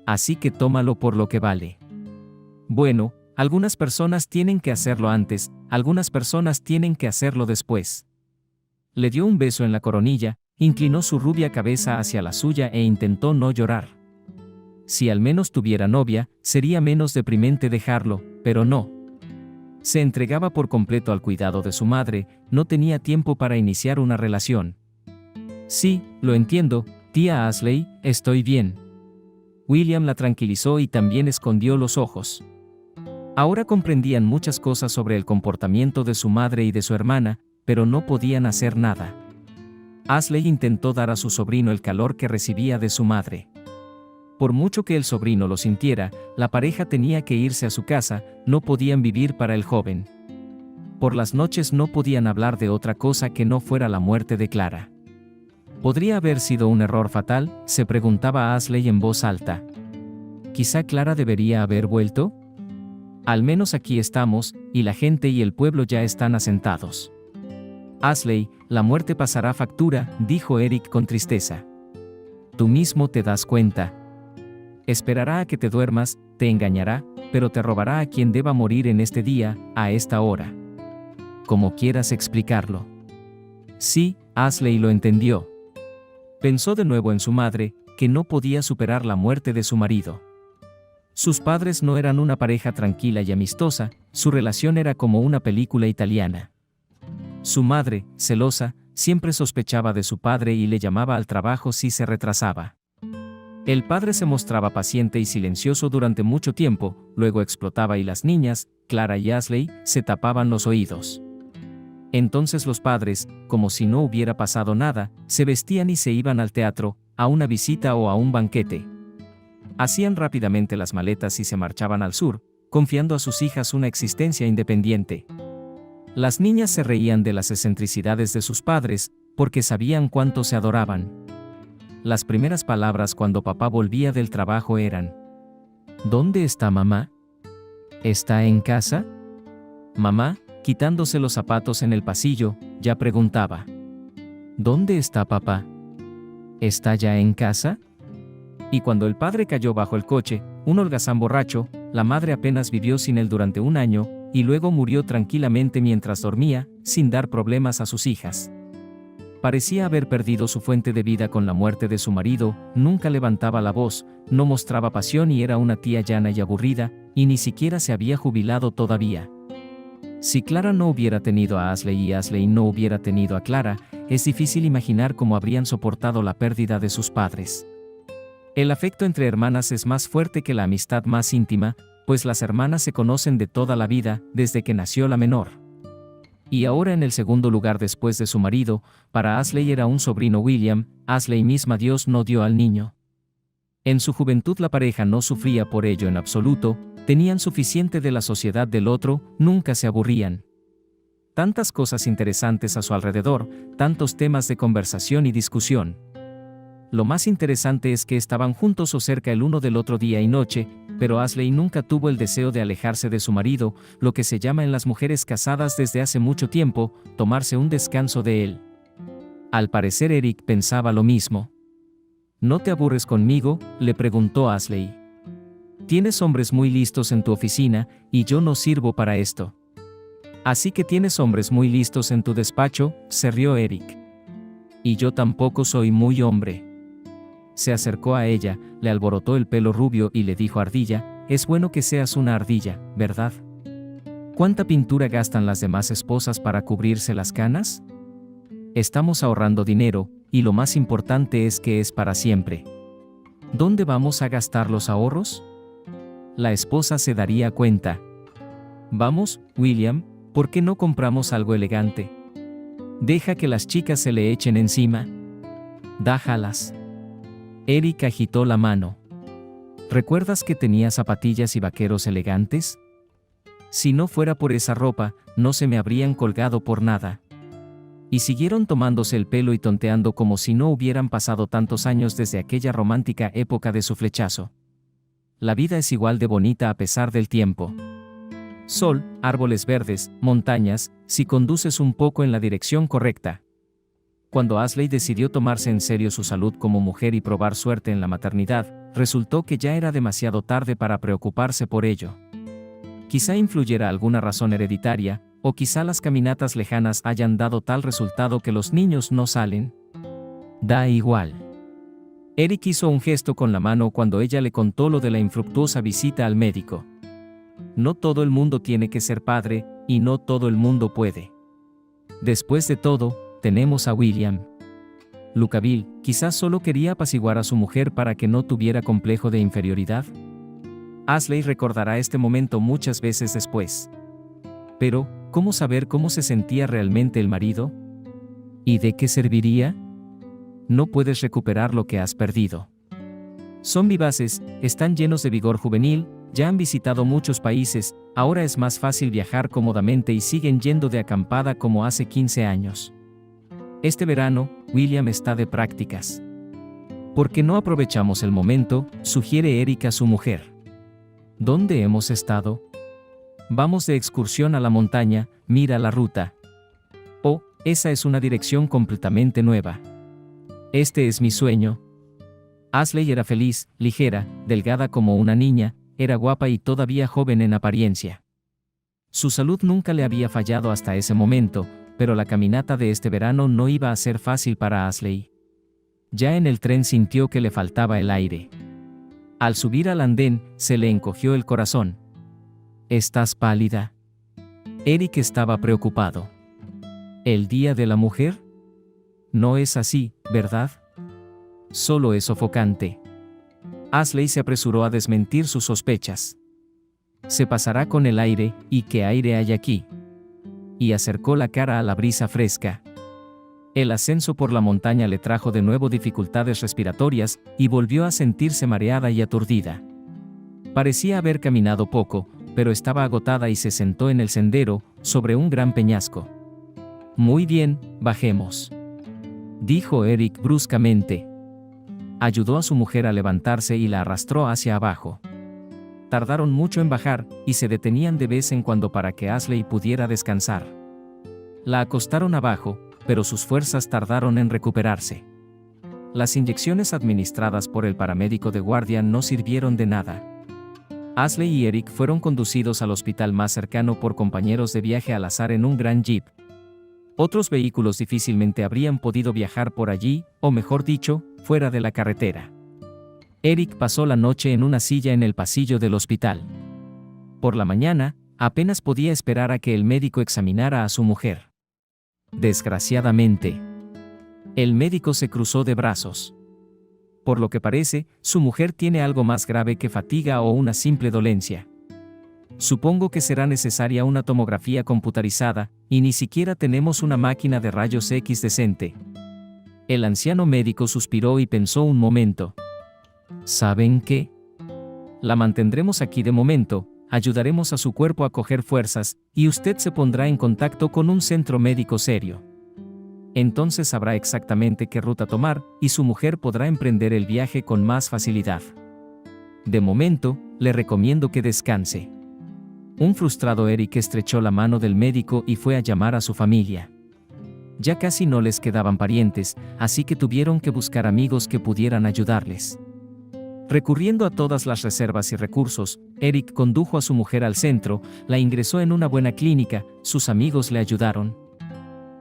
Así que tómalo por lo que vale. Bueno, algunas personas tienen que hacerlo antes, algunas personas tienen que hacerlo después. Le dio un beso en la coronilla, inclinó su rubia cabeza hacia la suya e intentó no llorar. Si al menos tuviera novia, sería menos deprimente dejarlo, pero no. Se entregaba por completo al cuidado de su madre, no tenía tiempo para iniciar una relación. Sí, lo entiendo, tía Ashley, estoy bien. William la tranquilizó y también escondió los ojos. Ahora comprendían muchas cosas sobre el comportamiento de su madre y de su hermana, pero no podían hacer nada. Ashley intentó dar a su sobrino el calor que recibía de su madre. Por mucho que el sobrino lo sintiera, la pareja tenía que irse a su casa, no podían vivir para el joven. Por las noches no podían hablar de otra cosa que no fuera la muerte de Clara. ¿Podría haber sido un error fatal?, se preguntaba Ashley en voz alta. ¿Quizá Clara debería haber vuelto? Al menos aquí estamos, y la gente y el pueblo ya están asentados. Ashley, la muerte pasará factura, dijo Eric con tristeza. Tú mismo te das cuenta. Esperará a que te duermas, te engañará, pero te robará a quien deba morir en este día, a esta hora. Como quieras explicarlo. Sí, Ashley lo entendió. Pensó de nuevo en su madre, que no podía superar la muerte de su marido. Sus padres no eran una pareja tranquila y amistosa, su relación era como una película italiana. Su madre, celosa, siempre sospechaba de su padre y le llamaba al trabajo si se retrasaba. El padre se mostraba paciente y silencioso durante mucho tiempo, luego explotaba y las niñas, Clara y Ashley, se tapaban los oídos. Entonces los padres, como si no hubiera pasado nada, se vestían y se iban al teatro, a una visita o a un banquete. Hacían rápidamente las maletas y se marchaban al sur, confiando a sus hijas una existencia independiente. Las niñas se reían de las excentricidades de sus padres, porque sabían cuánto se adoraban. Las primeras palabras cuando papá volvía del trabajo eran: ¿Dónde está mamá? ¿Está en casa? Mamá, quitándose los zapatos en el pasillo, ya preguntaba: ¿Dónde está papá? ¿Está ya en casa? Y cuando el padre cayó bajo el coche, un holgazán borracho, la madre apenas vivió sin él durante 1 año, y luego murió tranquilamente mientras dormía, sin dar problemas a sus hijas. Parecía haber perdido su fuente de vida con la muerte de su marido, nunca levantaba la voz, no mostraba pasión y era una tía llana y aburrida, y ni siquiera se había jubilado todavía. Si Clara no hubiera tenido a Ashley y Ashley no hubiera tenido a Clara, es difícil imaginar cómo habrían soportado la pérdida de sus padres. El afecto entre hermanas es más fuerte que la amistad más íntima, pues las hermanas se conocen de toda la vida, desde que nació la menor. Y ahora en el segundo lugar después de su marido, para Ashley era un sobrino William, Ashley misma Dios no dio al niño. En su juventud la pareja no sufría por ello en absoluto, tenían suficiente de la sociedad del otro, nunca se aburrían. Tantas cosas interesantes a su alrededor, tantos temas de conversación y discusión. Lo más interesante es que estaban juntos o cerca el uno del otro día y noche, pero Ashley nunca tuvo el deseo de alejarse de su marido, lo que se llama en las mujeres casadas desde hace mucho tiempo, tomarse un descanso de él. Al parecer Eric pensaba lo mismo. ¿No te aburres conmigo?, le preguntó Ashley. Tienes hombres muy listos en tu oficina, y yo no sirvo para esto. Así que tienes hombres muy listos en tu despacho, se rió Eric. Y yo tampoco soy muy hombre. Se acercó a ella, le alborotó el pelo rubio y le dijo: Ardilla, es bueno que seas una ardilla, ¿verdad? ¿Cuánta pintura gastan las demás esposas para cubrirse las canas? Estamos ahorrando dinero, y lo más importante es que es para siempre. ¿Dónde vamos a gastar los ahorros? La esposa se daría cuenta. Vamos, William, ¿por qué no compramos algo elegante? Deja que las chicas se le echen encima. Dájalas. Eric agitó la mano. ¿Recuerdas que tenía zapatillas y vaqueros elegantes? Si no fuera por esa ropa, no se me habrían colgado por nada. Y siguieron tomándose el pelo y tonteando como si no hubieran pasado tantos años desde aquella romántica época de su flechazo. La vida es igual de bonita a pesar del tiempo. Sol, árboles verdes, montañas, si conduces un poco en la dirección correcta. Cuando Ashley decidió tomarse en serio su salud como mujer y probar suerte en la maternidad, resultó que ya era demasiado tarde para preocuparse por ello. Quizá influyera alguna razón hereditaria, o quizá las caminatas lejanas hayan dado tal resultado que los niños no salen. Da igual. Eric hizo un gesto con la mano cuando ella le contó lo de la infructuosa visita al médico. No todo el mundo tiene que ser padre, y no todo el mundo puede. Después de todo, tenemos a William. Lucaville, quizás solo quería apaciguar a su mujer para que no tuviera complejo de inferioridad. Ashley recordará este momento muchas veces después. Pero, ¿cómo saber cómo se sentía realmente el marido? ¿Y de qué serviría? No puedes recuperar lo que has perdido. Son vivaces, están llenos de vigor juvenil, ya han visitado muchos países, ahora es más fácil viajar cómodamente y siguen yendo de acampada como hace 15 años. Este verano, William está de prácticas. ¿Por qué no aprovechamos el momento?, sugiere Eric a su mujer. ¿Dónde hemos estado? Vamos de excursión a la montaña, mira la ruta. Oh, esa es una dirección completamente nueva. Este es mi sueño. Ashley era feliz, ligera, delgada como una niña, era guapa y todavía joven en apariencia. Su salud nunca le había fallado hasta ese momento, pero la caminata de este verano no iba a ser fácil para Ashley. Ya en el tren sintió que le faltaba el aire. Al subir al andén, se le encogió el corazón. ¿Estás pálida? Eric estaba preocupado. ¿El día de la mujer? No es así, ¿verdad? Solo es sofocante. Ashley se apresuró a desmentir sus sospechas. Se pasará con el aire, ¿y qué aire hay aquí? Y acercó la cara a la brisa fresca. El ascenso por la montaña le trajo de nuevo dificultades respiratorias, y volvió a sentirse mareada y aturdida. Parecía haber caminado poco, pero estaba agotada y se sentó en el sendero, sobre un gran peñasco. Muy bien, bajemos, dijo Eric bruscamente. Ayudó a su mujer a levantarse y la arrastró hacia abajo. Tardaron mucho en bajar, y se detenían de vez en cuando para que Ashley pudiera descansar. La acostaron abajo, pero sus fuerzas tardaron en recuperarse. Las inyecciones administradas por el paramédico de guardia no sirvieron de nada. Ashley y Eric fueron conducidos al hospital más cercano por compañeros de viaje al azar en un gran jeep. Otros vehículos difícilmente habrían podido viajar por allí, o mejor dicho, fuera de la carretera. Eric pasó la noche en una silla en el pasillo del hospital. Por la mañana, apenas podía esperar a que el médico examinara a su mujer. Desgraciadamente, el médico se cruzó de brazos. Por lo que parece, su mujer tiene algo más grave que fatiga o una simple dolencia. Supongo que será necesaria una tomografía computarizada, y ni siquiera tenemos una máquina de rayos X decente. El anciano médico suspiró y pensó un momento. ¿Saben qué? La mantendremos aquí de momento, ayudaremos a su cuerpo a coger fuerzas, y usted se pondrá en contacto con un centro médico serio. entonces sabrá exactamente qué ruta tomar y su mujer podrá emprender el viaje con más facilidad. De momento, le recomiendo que descanse. Un frustrado Eric estrechó la mano del médico y fue a llamar a su familia. Ya casi no les quedaban parientes, así que tuvieron que buscar amigos que pudieran ayudarles. Recurriendo a todas las reservas y recursos, Eric condujo a su mujer al centro, la ingresó en una buena clínica, sus amigos le ayudaron.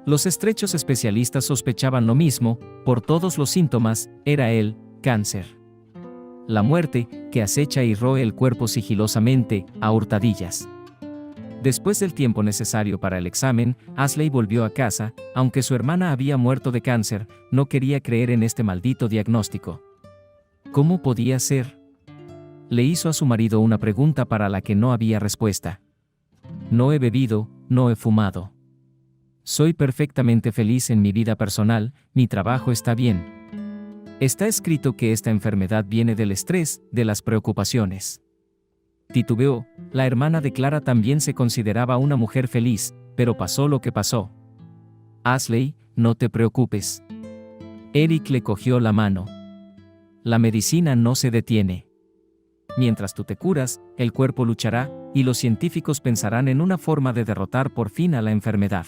Los estrechos especialistas sospechaban lo mismo, por todos los síntomas, era el cáncer. La muerte, que acecha y roe el cuerpo sigilosamente, a hurtadillas. Después del tiempo necesario para el examen, Ashley volvió a casa, aunque su hermana había muerto de cáncer, no quería creer en este maldito diagnóstico. ¿Cómo podía ser? Le hizo a su marido una pregunta para la que no había respuesta. No he bebido, no he fumado. Soy perfectamente feliz en mi vida personal, mi trabajo está bien. Está escrito que esta enfermedad viene del estrés, de las preocupaciones. Titubeó, la hermana de Clara también se consideraba una mujer feliz, pero pasó lo que pasó. Ashley, no te preocupes. Eric le cogió la mano. La medicina no se detiene. Mientras tú te curas, el cuerpo luchará, y los científicos pensarán en una forma de derrotar por fin a la enfermedad.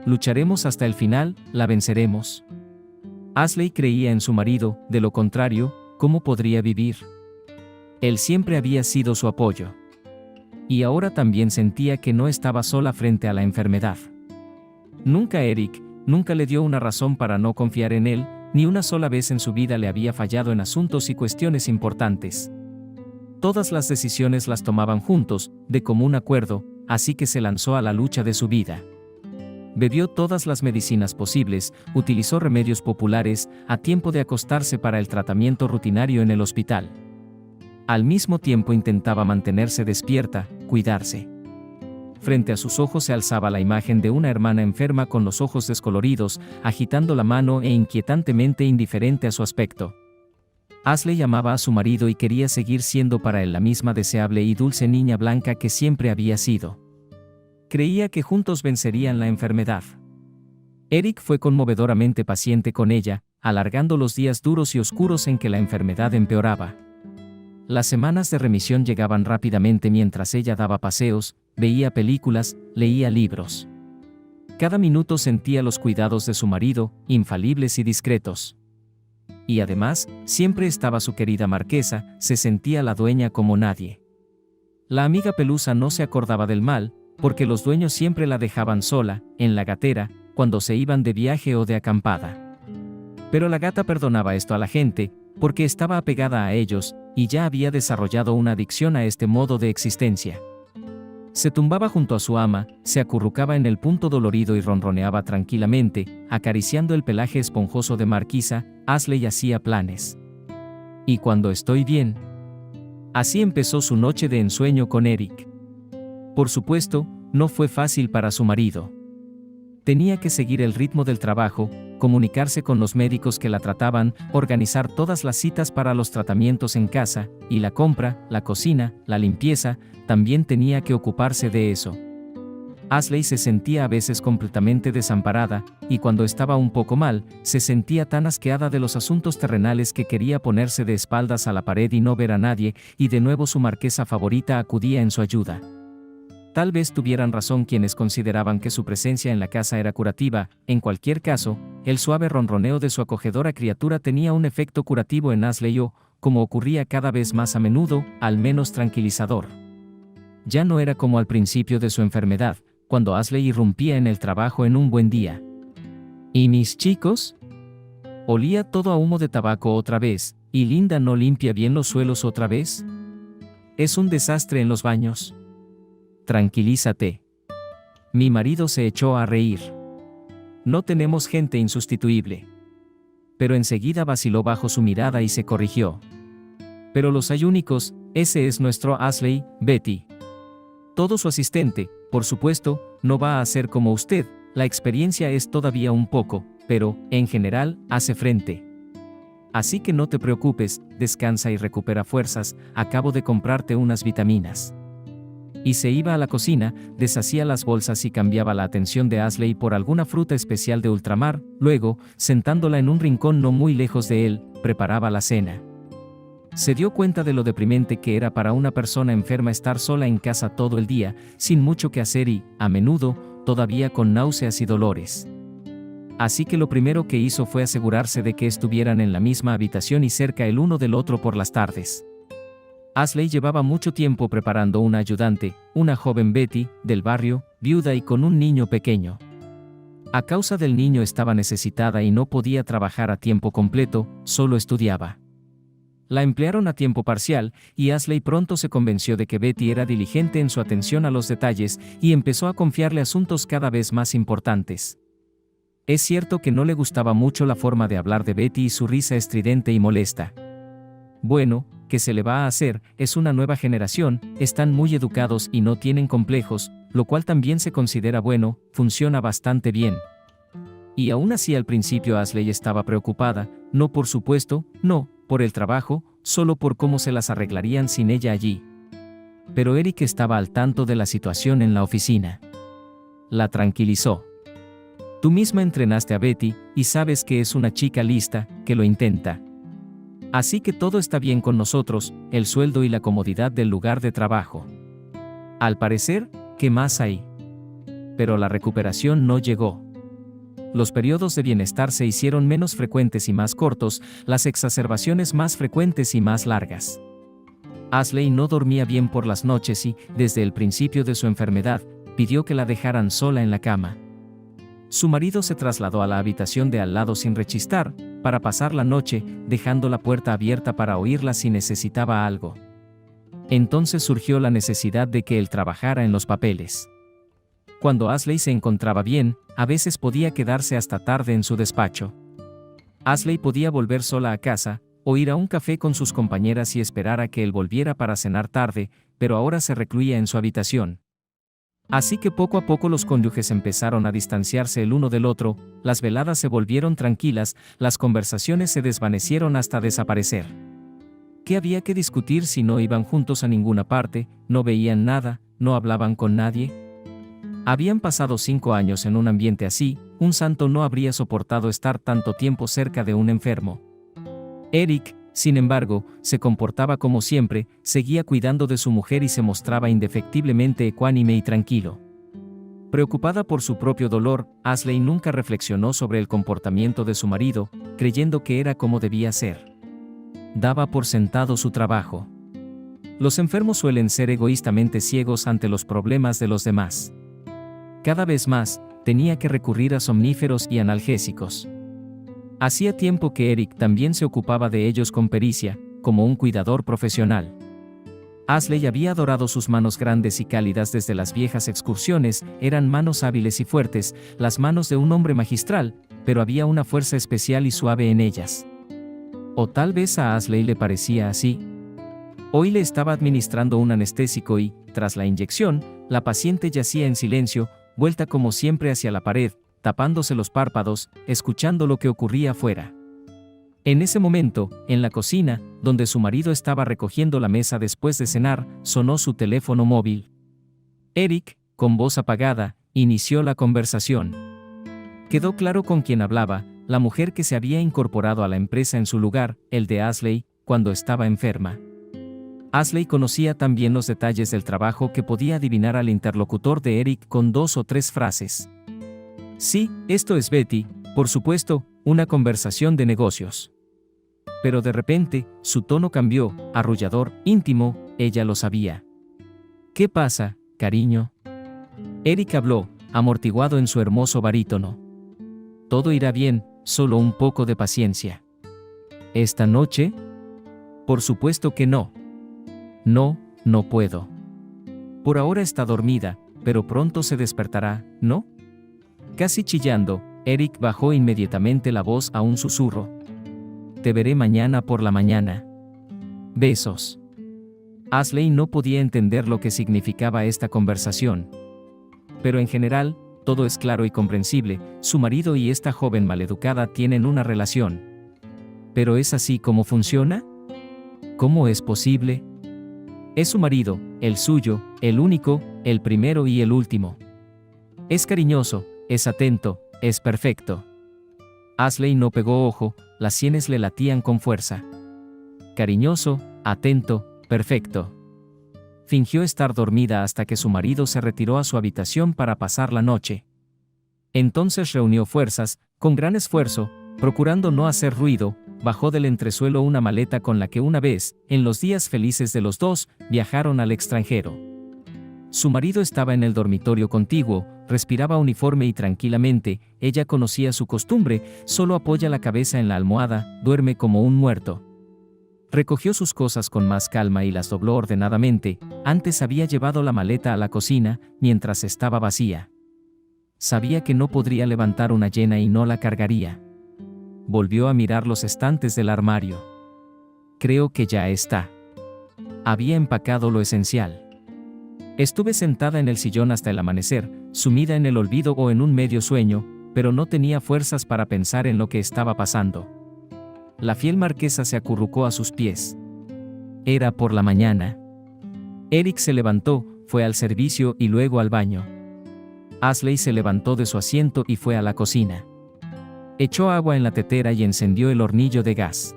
Lucharemos hasta el final, la venceremos. Ashley creía en su marido, de lo contrario, ¿cómo podría vivir? Él siempre había sido su apoyo. Y ahora también sentía que no estaba sola frente a la enfermedad. Eric nunca le dio una razón para no confiar en él, ni una sola vez en su vida le había fallado en asuntos y cuestiones importantes. Todas las decisiones las tomaban juntos, de común acuerdo, así que se lanzó a la lucha de su vida. Bebió todas las medicinas posibles, utilizó remedios populares, a tiempo de acostarse para el tratamiento rutinario en el hospital. Al mismo tiempo intentaba mantenerse despierta, cuidarse. Frente a sus ojos se alzaba la imagen de una hermana enferma con los ojos descoloridos, agitando la mano e inquietantemente indiferente a su aspecto. Ashley amaba a su marido y quería seguir siendo para él la misma deseable y dulce niña blanca que siempre había sido. Creía que juntos vencerían la enfermedad. Eric fue conmovedoramente paciente con ella, alargando los días duros y oscuros en que la enfermedad empeoraba. Las semanas de remisión llegaban rápidamente mientras ella daba paseos, veía películas, leía libros. Cada minuto sentía los cuidados de su marido, infalibles y discretos. Y además, siempre estaba su querida marquesa, se sentía la dueña como nadie. La amiga Pelusa no se acordaba del mal, porque los dueños siempre la dejaban sola, en la gatera, cuando se iban de viaje o de acampada. Pero la gata perdonaba esto a la gente, porque estaba apegada a ellos, y ya había desarrollado una adicción a este modo de existencia. Se tumbaba junto a su ama, se acurrucaba en el punto dolorido y ronroneaba tranquilamente, acariciando el pelaje esponjoso de Marquisa. Ashley hacía planes. ¿Y cuando estoy bien? Así empezó su noche de ensueño con Eric. Por supuesto, no fue fácil para su marido. Tenía que seguir el ritmo del trabajo, comunicarse con los médicos que la trataban, organizar todas las citas para los tratamientos en casa, y la compra, la cocina, la limpieza, también tenía que ocuparse de eso. Ashley se sentía a veces completamente desamparada, y cuando estaba un poco mal, se sentía tan asqueada de los asuntos terrenales que quería ponerse de espaldas a la pared y no ver a nadie, y de nuevo su marquesa favorita acudía en su ayuda. Tal vez tuvieran razón quienes consideraban que su presencia en la casa era curativa. En cualquier caso, el suave ronroneo de su acogedora criatura tenía un efecto curativo en Ashley o, como ocurría cada vez más a menudo, al menos tranquilizador. Ya no era como al principio de su enfermedad, cuando Ashley irrumpía en el trabajo en un buen día. ¿Y mis chicos? ¿Olía todo a humo de tabaco otra vez, y Linda no limpia bien los suelos otra vez? Es un desastre en los baños. Tranquilízate. Mi marido se echó a reír. No tenemos gente insustituible. Pero enseguida vaciló bajo su mirada y se corrigió. Pero los hay únicos, ese es nuestro Ashley, Betty. Todo su asistente, por supuesto, no va a ser como usted, la experiencia es todavía un poco, pero, en general, hace frente. Así que no te preocupes, descansa y recupera fuerzas, acabo de comprarte unas vitaminas. Y se iba a la cocina, deshacía las bolsas y cambiaba la atención de Ashley por alguna fruta especial de ultramar, luego, sentándola en un rincón no muy lejos de él, preparaba la cena. Se dio cuenta de lo deprimente que era para una persona enferma estar sola en casa todo el día, sin mucho que hacer y, a menudo, todavía con náuseas y dolores. Así que lo primero que hizo fue asegurarse de que estuvieran en la misma habitación y cerca el uno del otro por las tardes. Ashley llevaba mucho tiempo preparando una ayudante, una joven Betty, del barrio, viuda y con un niño pequeño. A causa del niño estaba necesitada y no podía trabajar a tiempo completo, solo estudiaba. La emplearon a tiempo parcial, y Ashley pronto se convenció de que Betty era diligente en su atención a los detalles y empezó a confiarle asuntos cada vez más importantes. Es cierto que no le gustaba mucho la forma de hablar de Betty y su risa estridente y molesta. Bueno, ¿qué se le va a hacer? Es una nueva generación, están muy educados y no tienen complejos, lo cual también se considera bueno, funciona bastante bien. Y aún así al principio Ashley estaba preocupada, no por su puesto, no, por el trabajo, solo por cómo se las arreglarían sin ella allí. Pero Eric estaba al tanto de la situación en la oficina. La tranquilizó. Tú misma entrenaste a Betty, y sabes que es una chica lista, que lo intenta. Así que todo está bien con nosotros, el sueldo y la comodidad del lugar de trabajo. Al parecer, ¿qué más hay? Pero la recuperación no llegó. Los periodos de bienestar se hicieron menos frecuentes y más cortos, las exacerbaciones más frecuentes y más largas. Ashley no dormía bien por las noches y, desde el principio de su enfermedad, pidió que la dejaran sola en la cama. Su marido se trasladó a la habitación de al lado sin rechistar, para pasar la noche, dejando la puerta abierta para oírla si necesitaba algo. Entonces surgió la necesidad de que él trabajara en los papeles. Cuando Ashley se encontraba bien, a veces podía quedarse hasta tarde en su despacho. Ashley podía volver sola a casa, o ir a un café con sus compañeras y esperar a que él volviera para cenar tarde, pero ahora se recluía en su habitación. Así que poco a poco los cónyuges empezaron a distanciarse el uno del otro, las veladas se volvieron tranquilas, las conversaciones se desvanecieron hasta desaparecer. ¿Qué había que discutir si no iban juntos a ninguna parte, no veían nada, no hablaban con nadie? Habían pasado 5 años en un ambiente así, un santo no habría soportado estar tanto tiempo cerca de un enfermo. Eric, sin embargo, se comportaba como siempre, seguía cuidando de su mujer y se mostraba indefectiblemente ecuánime y tranquilo. Preocupada por su propio dolor, Ashley nunca reflexionó sobre el comportamiento de su marido, creyendo que era como debía ser. Daba por sentado su trabajo. Los enfermos suelen ser egoístamente ciegos ante los problemas de los demás. Cada vez más, tenía que recurrir a somníferos y analgésicos. Hacía tiempo que Eric también se ocupaba de ellos con pericia, como un cuidador profesional. Ashley había adorado sus manos grandes y cálidas desde las viejas excursiones, eran manos hábiles y fuertes, las manos de un hombre magistral, pero había una fuerza especial y suave en ellas. O tal vez a Ashley le parecía así. Hoy le estaba administrando un anestésico y, tras la inyección, la paciente yacía en silencio, vuelta como siempre hacia la pared, tapándose los párpados, escuchando lo que ocurría afuera. En ese momento, en la cocina, donde su marido estaba recogiendo la mesa después de cenar, sonó su teléfono móvil. Eric, con voz apagada, inició la conversación. Quedó claro con quién hablaba, la mujer que se había incorporado a la empresa en su lugar, el de Ashley, cuando estaba enferma. Ashley conocía también los detalles del trabajo que podía adivinar al interlocutor de Eric con 2 o 3 frases. Sí, esto es Betty, por supuesto, una conversación de negocios. Pero de repente, su tono cambió, arrullador, íntimo, ella lo sabía. ¿Qué pasa, cariño? Eric habló, amortiguado en su hermoso barítono. Todo irá bien, solo un poco de paciencia. ¿Esta noche? Por supuesto que no. No, no puedo. Por ahora está dormida, pero pronto se despertará, ¿no? Casi chillando, Eric bajó inmediatamente la voz a un susurro. Te veré mañana por la mañana. Besos. Ashley no podía entender lo que significaba esta conversación. Pero en general, todo es claro y comprensible, su marido y esta joven maleducada tienen una relación. ¿Pero es así como funciona? ¿Cómo es posible? Es su marido, el suyo, el único, el primero y el último. Es cariñoso, es atento, es perfecto. Ashley no pegó ojo, las sienes le latían con fuerza. Cariñoso, atento, perfecto. Fingió estar dormida hasta que su marido se retiró a su habitación para pasar la noche. Entonces reunió fuerzas, con gran esfuerzo, procurando no hacer ruido, bajó del entresuelo una maleta con la que una vez, en los días felices de los dos, viajaron al extranjero. Su marido estaba en el dormitorio contiguo, respiraba uniforme y tranquilamente, ella conocía su costumbre, solo apoya la cabeza en la almohada, duerme como un muerto. Recogió sus cosas con más calma y las dobló ordenadamente, antes había llevado la maleta a la cocina, mientras estaba vacía. Sabía que no podría levantar una llena y no la cargaría. Volvió a mirar los estantes del armario. Creo que ya está. Había empacado lo esencial. Estuve sentada en el sillón hasta el amanecer, sumida en el olvido o en un medio sueño, pero no tenía fuerzas para pensar en lo que estaba pasando. La fiel marquesa se acurrucó a sus pies. Era por la mañana. Eric se levantó, fue al servicio y luego al baño. Ashley se levantó de su asiento y fue a la cocina. Echó agua en la tetera y encendió el hornillo de gas.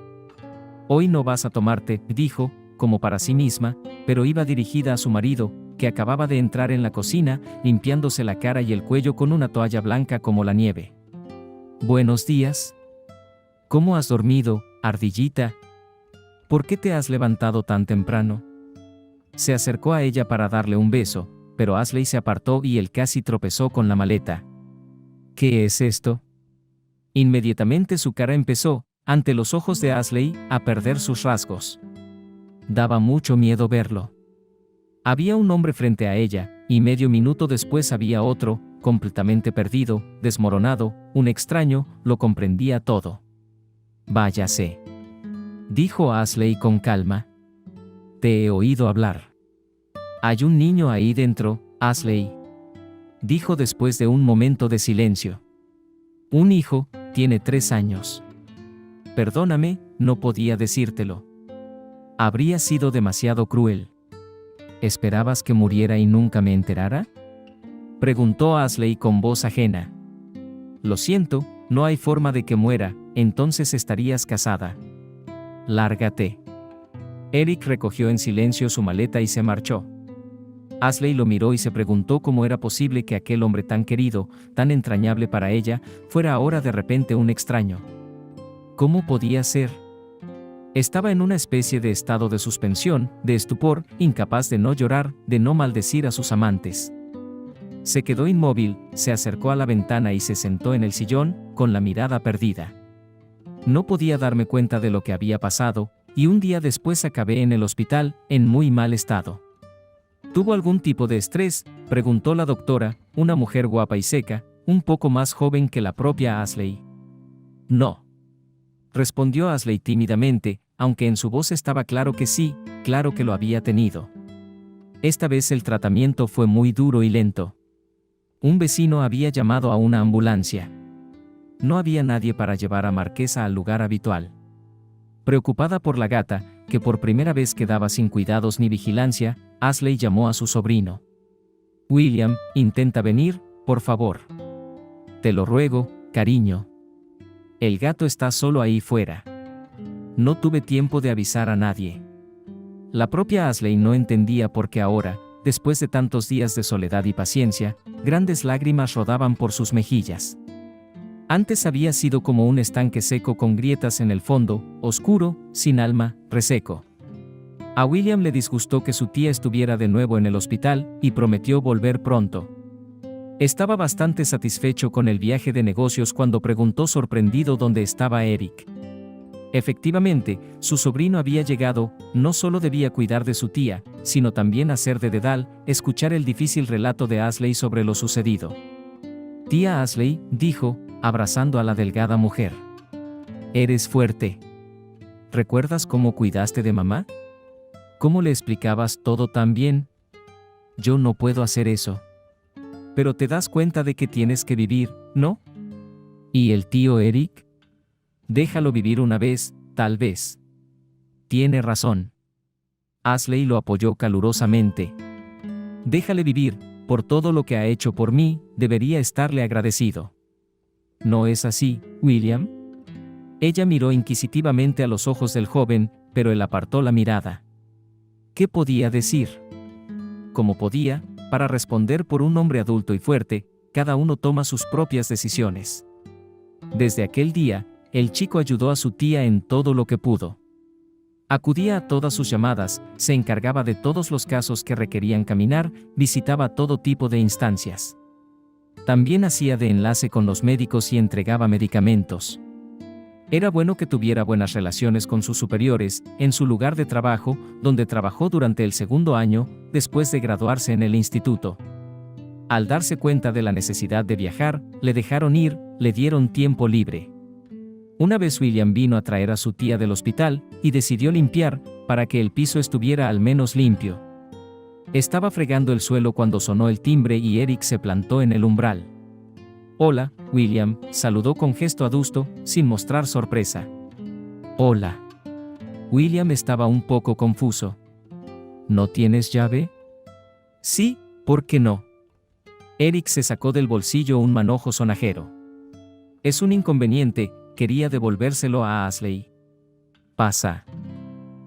«Hoy no vas a tomarte», dijo, como para sí misma, pero iba dirigida a su marido, que acababa de entrar en la cocina, limpiándose la cara y el cuello con una toalla blanca como la nieve. «Buenos días. ¿Cómo has dormido, ardillita? ¿Por qué te has levantado tan temprano?» Se acercó a ella para darle un beso, pero Ashley se apartó y él casi tropezó con la maleta. «¿Qué es esto?» Inmediatamente su cara empezó, ante los ojos de Ashley, a perder sus rasgos. Daba mucho miedo verlo. Había un hombre frente a ella, y medio minuto después había otro, completamente perdido, desmoronado, un extraño, lo comprendía todo. «Váyase», dijo Ashley con calma. «Te he oído hablar». «Hay un niño ahí dentro, Ashley», dijo después de un momento de silencio. «Un hijo, tiene 3 años. Perdóname, no podía decírtelo. Habría sido demasiado cruel». «¿Esperabas que muriera y nunca me enterara?», preguntó Ashley con voz ajena. «Lo siento, no hay forma de que muera, entonces estarías casada. Lárgate». Eric recogió en silencio su maleta y se marchó. Ashley lo miró y se preguntó cómo era posible que aquel hombre tan querido, tan entrañable para ella, fuera ahora de repente un extraño. ¿Cómo podía ser? Estaba en una especie de estado de suspensión, de estupor, incapaz de no llorar, de no maldecir a sus amantes. Se quedó inmóvil, se acercó a la ventana y se sentó en el sillón, con la mirada perdida. No podía darme cuenta de lo que había pasado, y un día después acabé en el hospital, en muy mal estado. ¿Tuvo algún tipo de estrés?, preguntó la doctora, una mujer guapa y seca, un poco más joven que la propia Ashley. «No», respondió Ashley tímidamente, aunque en su voz estaba claro que sí, claro que lo había tenido. Esta vez el tratamiento fue muy duro y lento. Un vecino había llamado a una ambulancia. No había nadie para llevar a Marquesa al lugar habitual. Preocupada por la gata, que por primera vez quedaba sin cuidados ni vigilancia, Ashley llamó a su sobrino. «William, intenta venir, por favor. Te lo ruego, cariño. El gato está solo ahí fuera». No tuve tiempo de avisar a nadie. La propia Ashley no entendía por qué ahora, después de tantos días de soledad y paciencia, grandes lágrimas rodaban por sus mejillas. Antes había sido como un estanque seco con grietas en el fondo, oscuro, sin alma, reseco. A William le disgustó que su tía estuviera de nuevo en el hospital, y prometió volver pronto. Estaba bastante satisfecho con el viaje de negocios cuando preguntó sorprendido dónde estaba Eric. Efectivamente, su sobrino había llegado, no solo debía cuidar de su tía, sino también hacer de dedal, escuchar el difícil relato de Ashley sobre lo sucedido. «Tía Ashley», dijo, abrazando a la delgada mujer. «Eres fuerte. ¿Recuerdas cómo cuidaste de mamá? ¿Cómo le explicabas todo tan bien? Yo no puedo hacer eso. Pero te das cuenta de que tienes que vivir, ¿no? ¿Y el tío Eric? Déjalo vivir una vez, tal vez. Tiene razón. Ashley lo apoyó calurosamente. Déjale vivir, por todo lo que ha hecho por mí, debería estarle agradecido. ¿No es así, William? Ella miró inquisitivamente a los ojos del joven, pero él apartó la mirada. ¿Qué podía decir? Como podía, para responder por un hombre adulto y fuerte, cada uno toma sus propias decisiones. Desde aquel día, el chico ayudó a su tía en todo lo que pudo. Acudía a todas sus llamadas, se encargaba de todos los casos que requerían caminar, visitaba todo tipo de instancias. También hacía de enlace con los médicos y entregaba medicamentos. Era bueno que tuviera buenas relaciones con sus superiores, en su lugar de trabajo, donde trabajó durante el segundo año, después de graduarse en el instituto. Al darse cuenta de la necesidad de viajar, le dejaron ir, le dieron tiempo libre. Una vez William vino a traer a su tía del hospital, y decidió limpiar, para que el piso estuviera al menos limpio. Estaba fregando el suelo cuando sonó el timbre y Eric se plantó en el umbral. «Hola, William», saludó con gesto adusto, sin mostrar sorpresa. «Hola». William estaba un poco confuso. «¿No tienes llave?» «Sí, ¿por qué no?» Eric se sacó del bolsillo un manojo sonajero. «Es un inconveniente», quería devolvérselo a Ashley. «Pasa».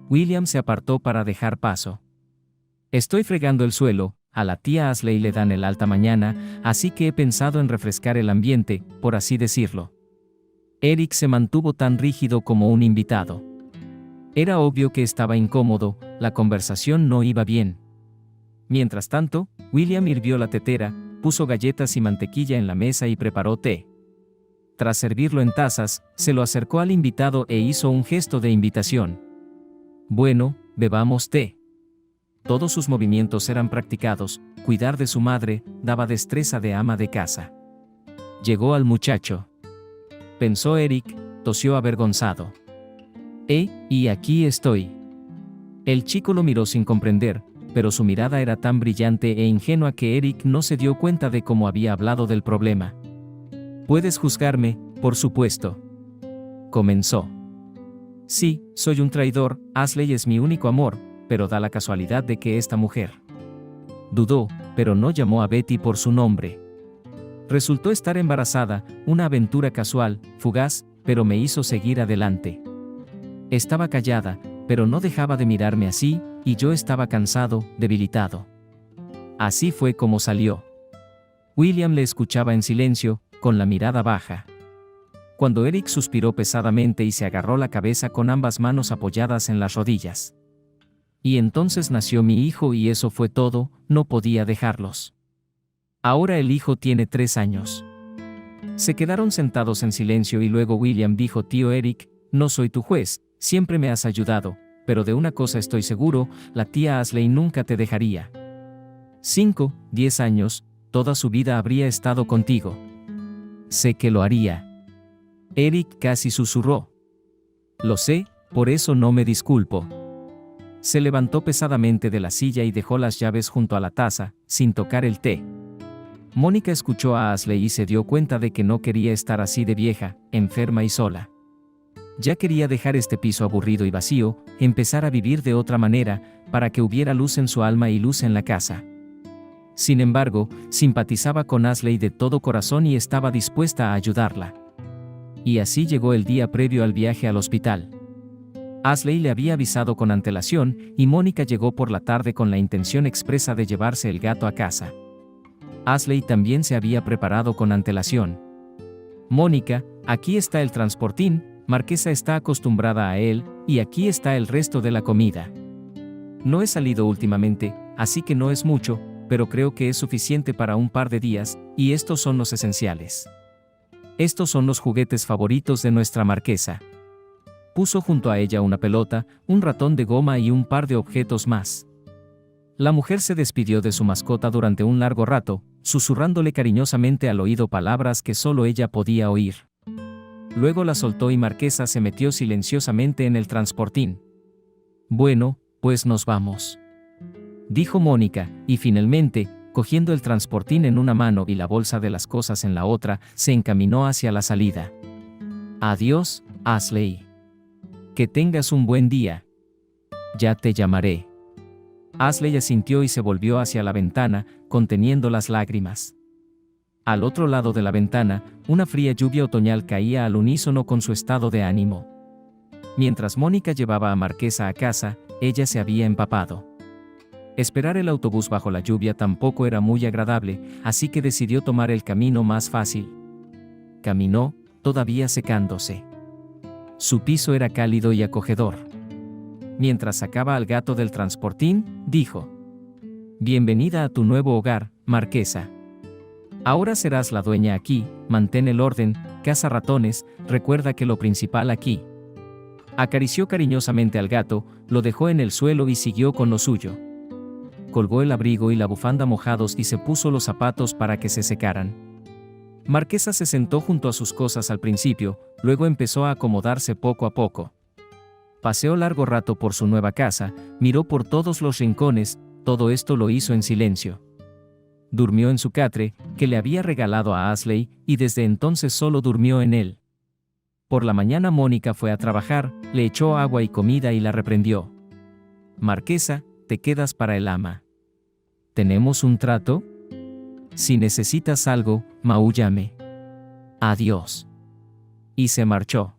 William se apartó para dejar paso. «Estoy fregando el suelo, a la tía Ashley le dan el alta mañana, así que he pensado en refrescar el ambiente, por así decirlo». Eric se mantuvo tan rígido como un invitado. Era obvio que estaba incómodo, la conversación no iba bien. Mientras tanto, William hirvió la tetera, puso galletas y mantequilla en la mesa y preparó té. Tras servirlo en tazas, se lo acercó al invitado e hizo un gesto de invitación. «Bueno, bebamos té». Todos sus movimientos eran practicados, cuidar de su madre, daba destreza de ama de casa. Llegó al muchacho. Pensó Eric, tosió avergonzado. Y aquí estoy». El chico lo miró sin comprender, pero su mirada era tan brillante e ingenua que Eric no se dio cuenta de cómo había hablado del problema. «Puedes juzgarme, por supuesto», comenzó. «Sí, soy un traidor, Ashley es mi único amor, pero da la casualidad de que esta mujer». Dudó, pero no llamó a Betty por su nombre. «Resultó estar embarazada, una aventura casual, fugaz, pero me hizo seguir adelante. Estaba callada, pero no dejaba de mirarme así, y yo estaba cansado, debilitado. Así fue como salió». William le escuchaba en silencio, con la mirada baja. Cuando Eric suspiró pesadamente y se agarró la cabeza con ambas manos apoyadas en las rodillas. «Y entonces nació mi hijo y eso fue todo, no podía dejarlos. Ahora el hijo tiene 3 años». Se quedaron sentados en silencio y luego William dijo: «Tío Eric, no soy tu juez, siempre me has ayudado, pero de una cosa estoy seguro, la tía Ashley nunca te dejaría. 5, 10 años, toda su vida habría estado contigo. Sé que lo haría». Eric casi susurró. «Lo sé, por eso no me disculpo». Se levantó pesadamente de la silla y dejó las llaves junto a la taza, sin tocar el té. Mónica escuchó a Ashley y se dio cuenta de que no quería estar así de vieja, enferma y sola. Ya quería dejar este piso aburrido y vacío, empezar a vivir de otra manera, para que hubiera luz en su alma y luz en la casa. Sin embargo, simpatizaba con Ashley de todo corazón y estaba dispuesta a ayudarla. Y así llegó el día previo al viaje al hospital. Ashley le había avisado con antelación, y Mónica llegó por la tarde con la intención expresa de llevarse el gato a casa. Ashley también se había preparado con antelación. «Mónica, aquí está el transportín, Marquesa está acostumbrada a él, y aquí está el resto de la comida. No he salido últimamente, así que no es mucho, pero creo que es suficiente para un par de días, y estos son los esenciales. Estos son los juguetes favoritos de nuestra marquesa». Puso junto a ella una pelota, un ratón de goma y un par de objetos más. La mujer se despidió de su mascota durante un largo rato, susurrándole cariñosamente al oído palabras que solo ella podía oír. Luego la soltó y Marquesa se metió silenciosamente en el transportín. «Bueno, pues nos vamos», dijo Mónica, y finalmente, cogiendo el transportín en una mano y la bolsa de las cosas en la otra, se encaminó hacia la salida. «Adiós, Ashley. Que tengas un buen día. Ya te llamaré». Ashley asintió y se volvió hacia la ventana, conteniendo las lágrimas. Al otro lado de la ventana, una fría lluvia otoñal caía al unísono con su estado de ánimo. Mientras Mónica llevaba a Marquesa a casa, ella se había empapado. Esperar el autobús bajo la lluvia tampoco era muy agradable, así que decidió tomar el camino más fácil. Caminó, todavía secándose. Su piso era cálido y acogedor. Mientras sacaba al gato del transportín, dijo: «Bienvenida a tu nuevo hogar, Marquesa. Ahora serás la dueña aquí, mantén el orden, caza ratones, recuerda que lo principal aquí». Acarició cariñosamente al gato, lo dejó en el suelo y siguió con lo suyo. Colgó el abrigo y la bufanda mojados y se puso los zapatos para que se secaran. Marquesa se sentó junto a sus cosas al principio, luego empezó a acomodarse poco a poco. Paseó largo rato por su nueva casa, miró por todos los rincones, todo esto lo hizo en silencio. Durmió en su catre, que le había regalado a Ashley, y desde entonces solo durmió en él. Por la mañana Mónica fue a trabajar, le echó agua y comida y la reprendió. «Marquesa, te quedas para el ama. ¿Tenemos un trato? Si necesitas algo, maúllame. Adiós». Y se marchó.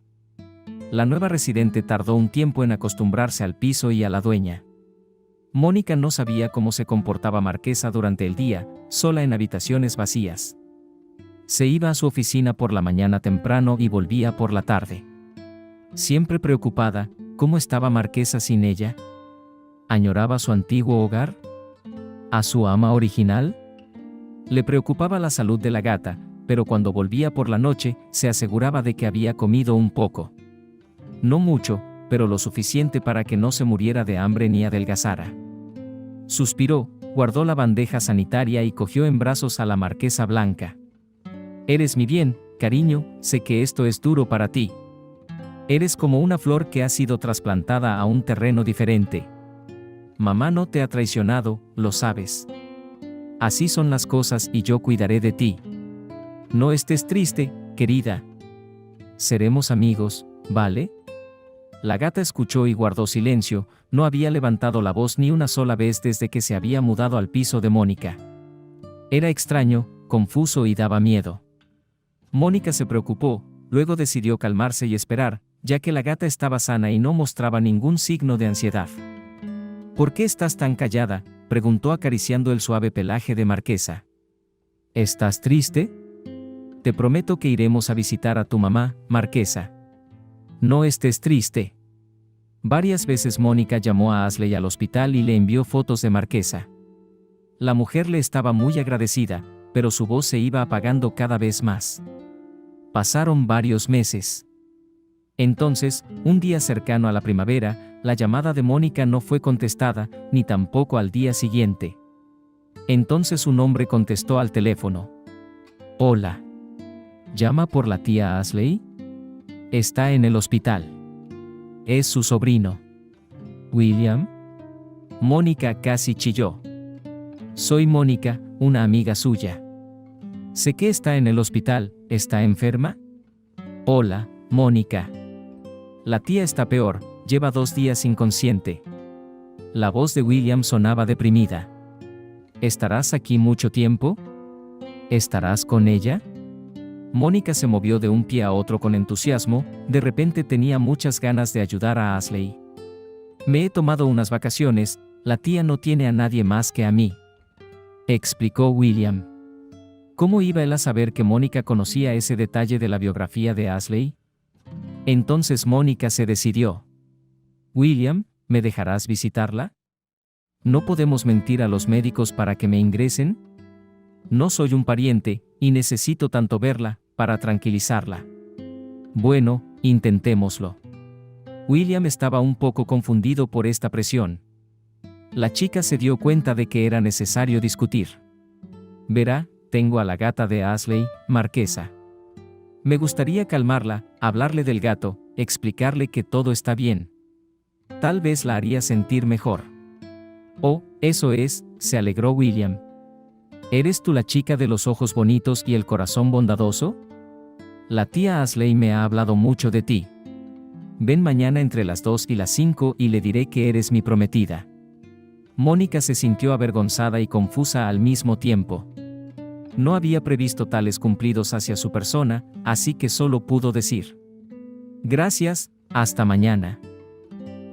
La nueva residente tardó un tiempo en acostumbrarse al piso y a la dueña. Mónica no sabía cómo se comportaba Marquesa durante el día, sola en habitaciones vacías. Se iba a su oficina por la mañana temprano y volvía por la tarde. Siempre preocupada, ¿cómo estaba Marquesa sin ella? ¿Añoraba su antiguo hogar? ¿A su ama original? Le preocupaba la salud de la gata, pero cuando volvía por la noche, se aseguraba de que había comido un poco. No mucho, pero lo suficiente para que no se muriera de hambre ni adelgazara. Suspiró, guardó la bandeja sanitaria y cogió en brazos a la Marquesa Blanca. «Eres mi bien, cariño, sé que esto es duro para ti. Eres como una flor que ha sido trasplantada a un terreno diferente. Mamá no te ha traicionado, lo sabes. Así son las cosas y yo cuidaré de ti. No estés triste, querida. Seremos amigos, ¿vale?». La gata escuchó y guardó silencio, no había levantado la voz ni una sola vez desde que se había mudado al piso de Mónica. Era extraño, confuso y daba miedo. Mónica se preocupó, luego decidió calmarse y esperar, ya que la gata estaba sana y no mostraba ningún signo de ansiedad. «¿Por qué estás tan callada?», preguntó acariciando el suave pelaje de Marquesa. «¿Estás triste? Te prometo que iremos a visitar a tu mamá, Marquesa. No estés triste». Varias veces Mónica llamó a Ashley al hospital y le envió fotos de Marquesa. La mujer le estaba muy agradecida, pero su voz se iba apagando cada vez más. Pasaron varios meses. Entonces, un día cercano a la primavera, la llamada de Mónica no fue contestada, ni tampoco al día siguiente. Entonces un hombre contestó al teléfono. «Hola. ¿Llama por la tía Ashley? Está en el hospital. Es su sobrino. ¿William?». Mónica casi chilló. «Soy Mónica, una amiga suya. Sé que está en el hospital, ¿está enferma?». «Hola, Mónica. La tía está peor, lleva 2 días inconsciente». La voz de William sonaba deprimida. «¿Estarás aquí mucho tiempo? ¿Estarás con ella?». Mónica se movió de un pie a otro con entusiasmo, de repente tenía muchas ganas de ayudar a Ashley. «Me he tomado unas vacaciones, la tía no tiene a nadie más que a mí», explicó William. ¿Cómo iba él a saber que Mónica conocía ese detalle de la biografía de Ashley? Entonces Mónica se decidió. «William, ¿me dejarás visitarla? ¿No podemos mentir a los médicos para que me ingresen? No soy un pariente, y necesito tanto verla, para tranquilizarla». «Bueno, intentémoslo». William estaba un poco confundido por esta presión. La chica se dio cuenta de que era necesario discutir. «Verá, tengo a la gata de Ashley, Marquesa. Me gustaría calmarla, hablarle del gato, explicarle que todo está bien. Tal vez la haría sentir mejor». «Oh, eso es», se alegró William. «¿Eres tú la chica de los ojos bonitos y el corazón bondadoso? La tía Ashley me ha hablado mucho de ti. Ven mañana entre las 2 y las 5 y le diré que eres mi prometida». Mónica se sintió avergonzada y confusa al mismo tiempo. No había previsto tales cumplidos hacia su persona, así que solo pudo decir: «Gracias, hasta mañana».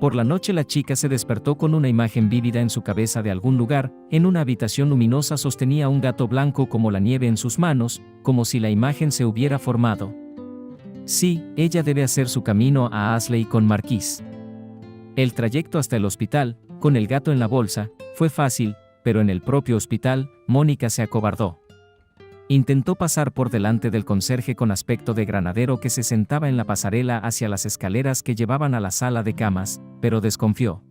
Por la noche la chica se despertó con una imagen vívida en su cabeza de algún lugar. En una habitación luminosa sostenía un gato blanco como la nieve en sus manos, como si la imagen se hubiera formado. Sí, ella debe hacer su camino a Ashley con Marquis. El trayecto hasta el hospital, con el gato en la bolsa, fue fácil, pero en el propio hospital, Mónica se acobardó. Intentó pasar por delante del conserje con aspecto de granadero que se sentaba en la pasarela hacia las escaleras que llevaban a la sala de camas, pero desconfió.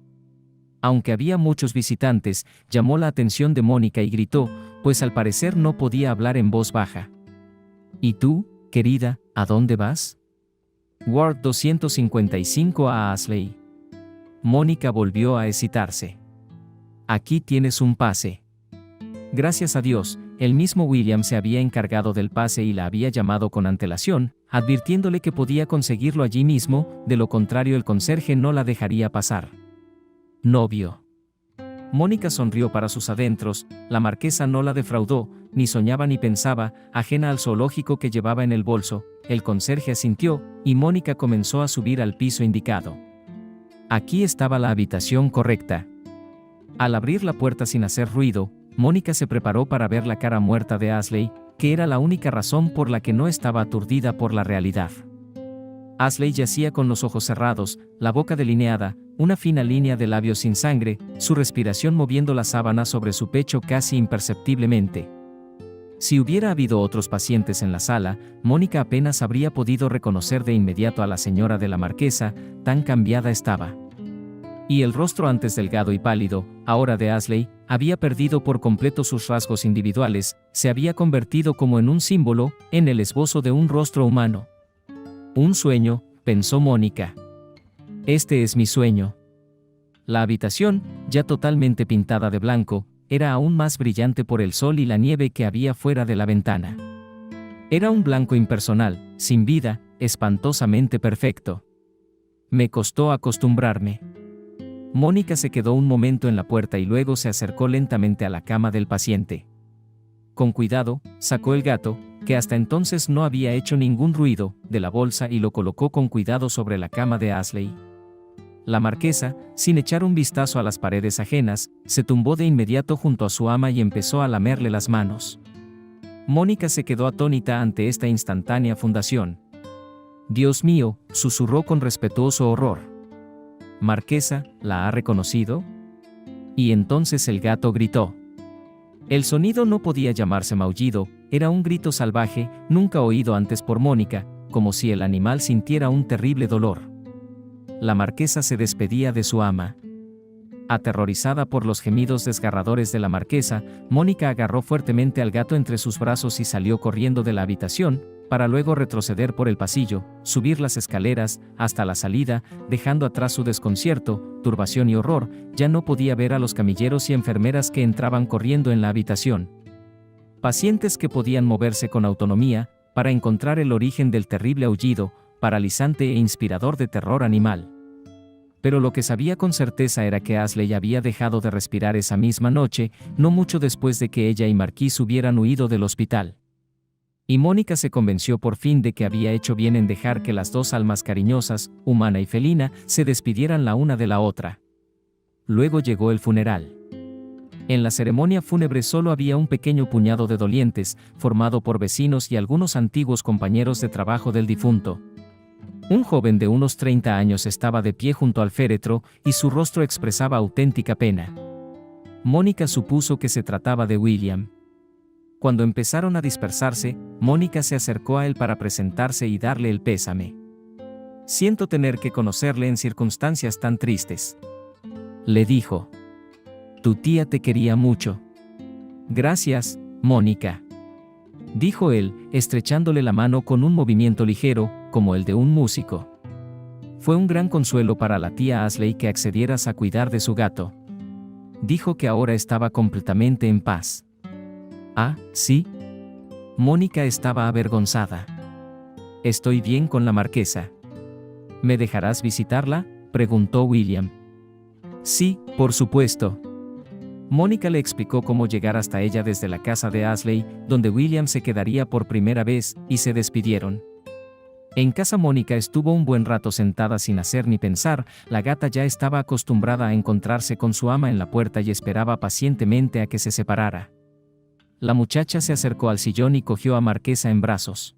Aunque había muchos visitantes, llamó la atención de Mónica y gritó, pues al parecer no podía hablar en voz baja. «¿Y tú, querida, a dónde vas?» «Ward 255 a Ashley». Mónica volvió a excitarse. «Aquí tienes un pase». Gracias a Dios, el mismo William se había encargado del pase y la había llamado con antelación, advirtiéndole que podía conseguirlo allí mismo, de lo contrario el conserje no la dejaría pasar. Novio. Mónica sonrió para sus adentros. La marquesa no la defraudó, ni soñaba ni pensaba, ajena al zoológico que llevaba en el bolso. El conserje asintió, y Mónica comenzó a subir al piso indicado. Aquí estaba la habitación correcta. Al abrir la puerta sin hacer ruido, Mónica se preparó para ver la cara muerta de Ashley, que era la única razón por la que no estaba aturdida por la realidad. Ashley yacía con los ojos cerrados, la boca delineada, una fina línea de labios sin sangre, su respiración moviendo la sábana sobre su pecho casi imperceptiblemente. Si hubiera habido otros pacientes en la sala, Mónica apenas habría podido reconocer de inmediato a la señora de la marquesa, tan cambiada estaba. Y el rostro antes delgado y pálido, ahora de Ashley, había perdido por completo sus rasgos individuales, se había convertido como en un símbolo, en el esbozo de un rostro humano. Un sueño, pensó Mónica. Este es mi sueño. La habitación, ya totalmente pintada de blanco, era aún más brillante por el sol y la nieve que había fuera de la ventana. Era un blanco impersonal, sin vida, espantosamente perfecto. Me costó acostumbrarme. Mónica se quedó un momento en la puerta y luego se acercó lentamente a la cama del paciente. Con cuidado, sacó el gato, que hasta entonces no había hecho ningún ruido, de la bolsa y lo colocó con cuidado sobre la cama de Ashley. La marquesa, sin echar un vistazo a las paredes ajenas, se tumbó de inmediato junto a su ama y empezó a lamerle las manos. Mónica se quedó atónita ante esta instantánea fundación. «Dios mío», susurró con respetuoso horror. «Marquesa, ¿la ha reconocido?» Y entonces el gato gritó. El sonido no podía llamarse maullido, era un grito salvaje, nunca oído antes por Mónica, como si el animal sintiera un terrible dolor. La marquesa se despedía de su ama. Aterrorizada por los gemidos desgarradores de la marquesa, Mónica agarró fuertemente al gato entre sus brazos y salió corriendo de la habitación, para luego retroceder por el pasillo, subir las escaleras, hasta la salida, dejando atrás su desconcierto, turbación y horror. Ya no podía ver a los camilleros y enfermeras que entraban corriendo en la habitación. Pacientes que podían moverse con autonomía, para encontrar el origen del terrible aullido, paralizante e inspirador de terror animal. Pero lo que sabía con certeza era que Ashley había dejado de respirar esa misma noche, no mucho después de que ella y Marquis hubieran huido del hospital. Y Mónica se convenció por fin de que había hecho bien en dejar que las dos almas cariñosas, humana y felina, se despidieran la una de la otra. Luego llegó el funeral. En la ceremonia fúnebre solo había un pequeño puñado de dolientes, formado por vecinos y algunos antiguos compañeros de trabajo del difunto. Un joven de unos 30 años estaba de pie junto al féretro, y su rostro expresaba auténtica pena. Mónica supuso que se trataba de William. Cuando empezaron a dispersarse, Mónica se acercó a él para presentarse y darle el pésame. «Siento tener que conocerle en circunstancias tan tristes», le dijo. «Tu tía te quería mucho». «Gracias, Mónica», dijo él, estrechándole la mano con un movimiento ligero, como el de un músico. «Fue un gran consuelo para la tía Ashley que accedieras a cuidar de su gato». Dijo que ahora estaba completamente en paz. «Ah, sí». Mónica estaba avergonzada. «Estoy bien con la marquesa». «¿Me dejarás visitarla?», preguntó William. «Sí, por supuesto». Mónica le explicó cómo llegar hasta ella desde la casa de Ashley, donde William se quedaría por primera vez, y se despidieron. En casa Mónica estuvo un buen rato sentada sin hacer ni pensar. La gata ya estaba acostumbrada a encontrarse con su ama en la puerta y esperaba pacientemente a que se separara. La muchacha se acercó al sillón y cogió a Marquesa en brazos.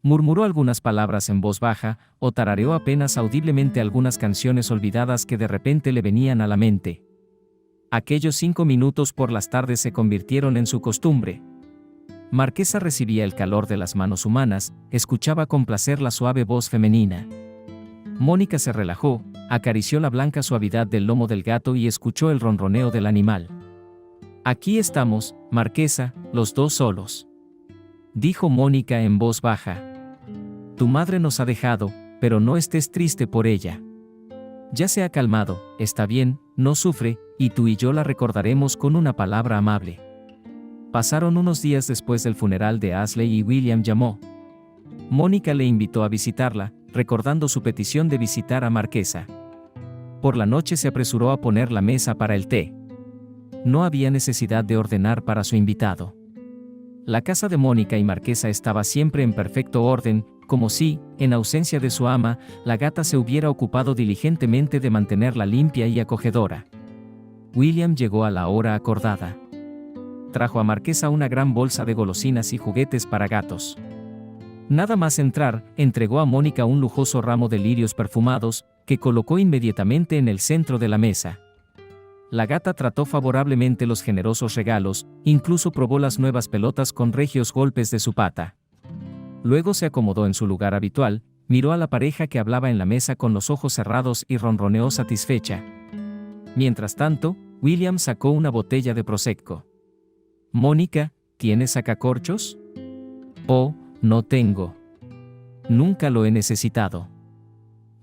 Murmuró algunas palabras en voz baja, o tarareó apenas audiblemente algunas canciones olvidadas que de repente le venían a la mente. Aquellos 5 minutos por las tardes se convirtieron en su costumbre. Marquesa recibía el calor de las manos humanas, escuchaba con placer la suave voz femenina. Mónica se relajó, acarició la blanca suavidad del lomo del gato y escuchó el ronroneo del animal. «Aquí estamos, Marquesa, los dos solos», dijo Mónica en voz baja. «Tu madre nos ha dejado, pero no estés triste por ella. Ya se ha calmado, está bien, no sufre, y tú y yo la recordaremos con una palabra amable». Pasaron unos días después del funeral de Ashley y William llamó. Mónica le invitó a visitarla, recordando su petición de visitar a Marquesa. Por la noche se apresuró a poner la mesa para el té. No había necesidad de ordenar para su invitado. La casa de Mónica y Marquesa estaba siempre en perfecto orden, como si, en ausencia de su ama, la gata se hubiera ocupado diligentemente de mantenerla limpia y acogedora. William llegó a la hora acordada. Trajo a Marquesa una gran bolsa de golosinas y juguetes para gatos. Nada más entrar, entregó a Mónica un lujoso ramo de lirios perfumados, que colocó inmediatamente en el centro de la mesa. La gata trató favorablemente los generosos regalos, incluso probó las nuevas pelotas con regios golpes de su pata. Luego se acomodó en su lugar habitual, miró a la pareja que hablaba en la mesa con los ojos cerrados y ronroneó satisfecha. Mientras tanto, William sacó una botella de prosecco. «Mónica, ¿tienes sacacorchos?» «Oh, no tengo. Nunca lo he necesitado».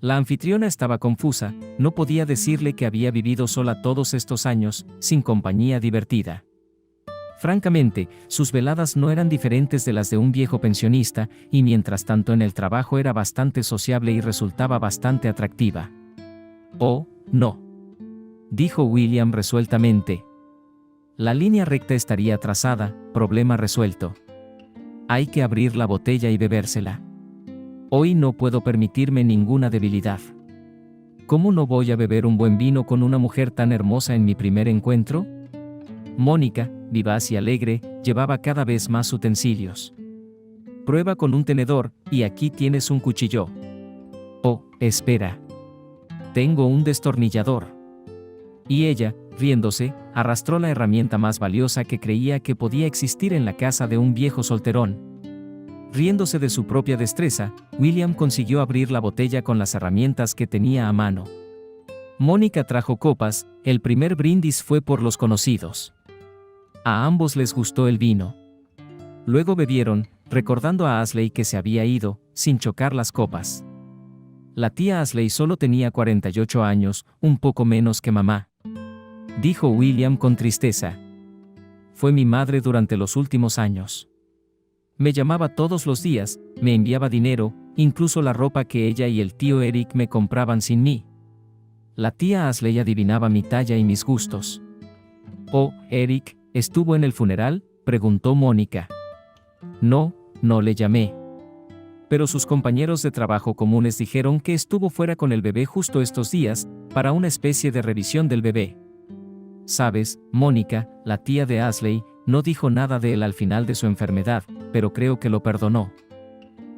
La anfitriona estaba confusa, no podía decirle que había vivido sola todos estos años, sin compañía divertida. Francamente, sus veladas no eran diferentes de las de un viejo pensionista, y mientras tanto en el trabajo era bastante sociable y resultaba bastante atractiva. «Oh, no», dijo William resueltamente. La línea recta estaría trazada, problema resuelto. Hay que abrir la botella y bebérsela. Hoy no puedo permitirme ninguna debilidad. ¿Cómo no voy a beber un buen vino con una mujer tan hermosa en mi primer encuentro? Mónica, vivaz y alegre, llevaba cada vez más utensilios. Prueba con un tenedor, y aquí tienes un cuchillo. Oh, espera. Tengo un destornillador. Y ella, riéndose, arrastró la herramienta más valiosa que creía que podía existir en la casa de un viejo solterón. Riéndose de su propia destreza, William consiguió abrir la botella con las herramientas que tenía a mano. Mónica trajo copas, el primer brindis fue por los conocidos. A ambos les gustó el vino. Luego bebieron, recordando a Ashley que se había ido, sin chocar las copas. La tía Ashley solo tenía 48 años, un poco menos que mamá. Dijo William con tristeza. Fue mi madre durante los últimos años. Me llamaba todos los días, me enviaba dinero, incluso la ropa que ella y el tío Eric me compraban sin mí. La tía Ashley adivinaba mi talla y mis gustos. «Oh, Eric, ¿estuvo en el funeral?», preguntó Mónica. «No, no le llamé. Pero sus compañeros de trabajo comunes dijeron que estuvo fuera con el bebé justo estos días, para una especie de revisión del bebé. Sabes, Mónica, la tía de Ashley, no dijo nada de él al final de su enfermedad, pero creo que lo perdonó.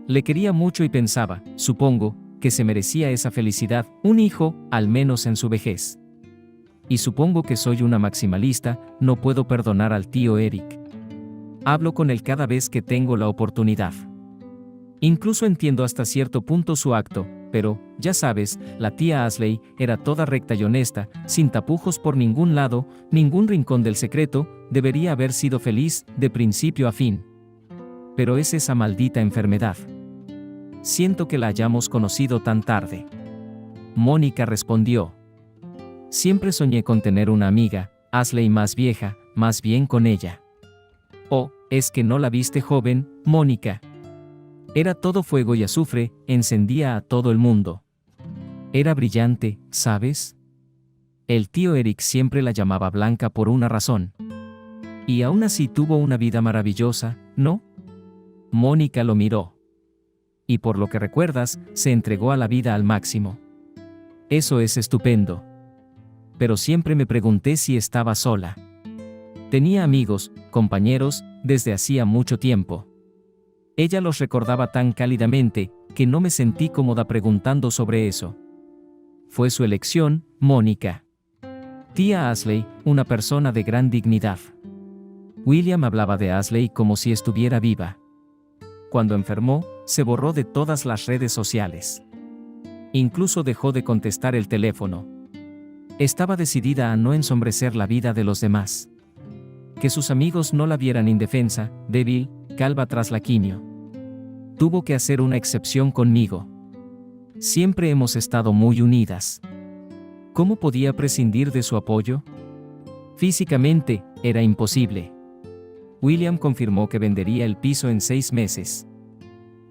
Le quería mucho y pensaba, supongo, que se merecía esa felicidad, un hijo, al menos en su vejez. Y supongo que soy una maximalista, no puedo perdonar al tío Eric. Hablo con él cada vez que tengo la oportunidad. Incluso entiendo hasta cierto punto su acto, pero, ya sabes, la tía Ashley era toda recta y honesta, sin tapujos por ningún lado, ningún rincón del secreto, debería haber sido feliz, de principio a fin. Pero es esa maldita enfermedad. Siento que la hayamos conocido tan tarde». Mónica respondió. «Siempre soñé con tener una amiga, Ashley más vieja, más bien con ella». «Oh, es que no la viste joven, Mónica». Era todo fuego y azufre, encendía a todo el mundo. Era brillante, ¿sabes? El tío Eric siempre la llamaba Blanca por una razón. Y aún así tuvo una vida maravillosa, ¿no? Mónica lo miró. Y por lo que recuerdas, se entregó a la vida al máximo. Eso es estupendo. Pero siempre me pregunté si estaba sola. Tenía amigos, compañeros, desde hacía mucho tiempo. Ella los recordaba tan cálidamente, que no me sentí cómoda preguntando sobre eso. Fue su elección, Mónica. Tía Ashley, una persona de gran dignidad. William hablaba de Ashley como si estuviera viva. Cuando enfermó, se borró de todas las redes sociales. Incluso dejó de contestar el teléfono. Estaba decidida a no ensombrecer la vida de los demás. Que sus amigos no la vieran indefensa, débil, calva tras la quimio. Tuvo que hacer una excepción conmigo. Siempre hemos estado muy unidas. ¿Cómo podía prescindir de su apoyo? Físicamente, era imposible. William confirmó que vendería el piso en 6 meses.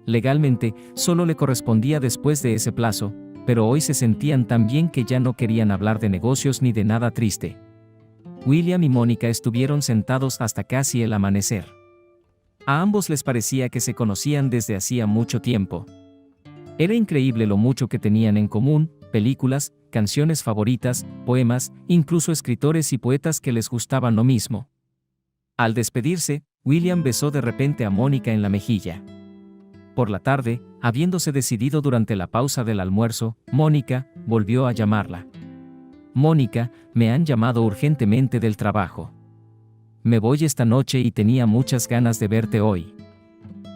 Legalmente, solo le correspondía después de ese plazo, pero hoy se sentían tan bien que ya no querían hablar de negocios ni de nada triste. William y Mónica estuvieron sentados hasta casi el amanecer. A ambos les parecía que se conocían desde hacía mucho tiempo. Era increíble lo mucho que tenían en común: películas, canciones favoritas, poemas, incluso escritores y poetas que les gustaban lo mismo. Al despedirse, William besó de repente a Mónica en la mejilla. Por la tarde, habiéndose decidido durante la pausa del almuerzo, Mónica volvió a llamarla. Mónica, me han llamado urgentemente del trabajo. Me voy esta noche y tenía muchas ganas de verte hoy.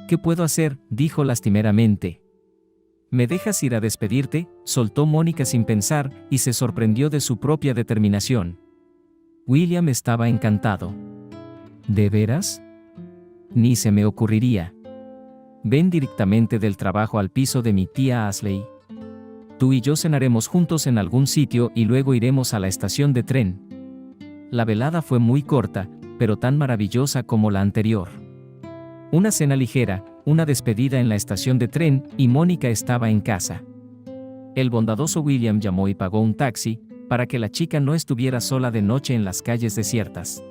¿Qué puedo hacer?, dijo lastimeramente. ¿Me dejas ir a despedirte?, soltó Mónica sin pensar, y se sorprendió de su propia determinación. William estaba encantado. ¿De veras? Ni se me ocurriría. Ven directamente del trabajo al piso de mi tía Ashley. Tú y yo cenaremos juntos en algún sitio y luego iremos a la estación de tren. La velada fue muy corta, pero tan maravillosa como la anterior. Una cena ligera, una despedida en la estación de tren, y Mónica estaba en casa. El bondadoso William llamó y pagó un taxi, para que la chica no estuviera sola de noche en las calles desiertas.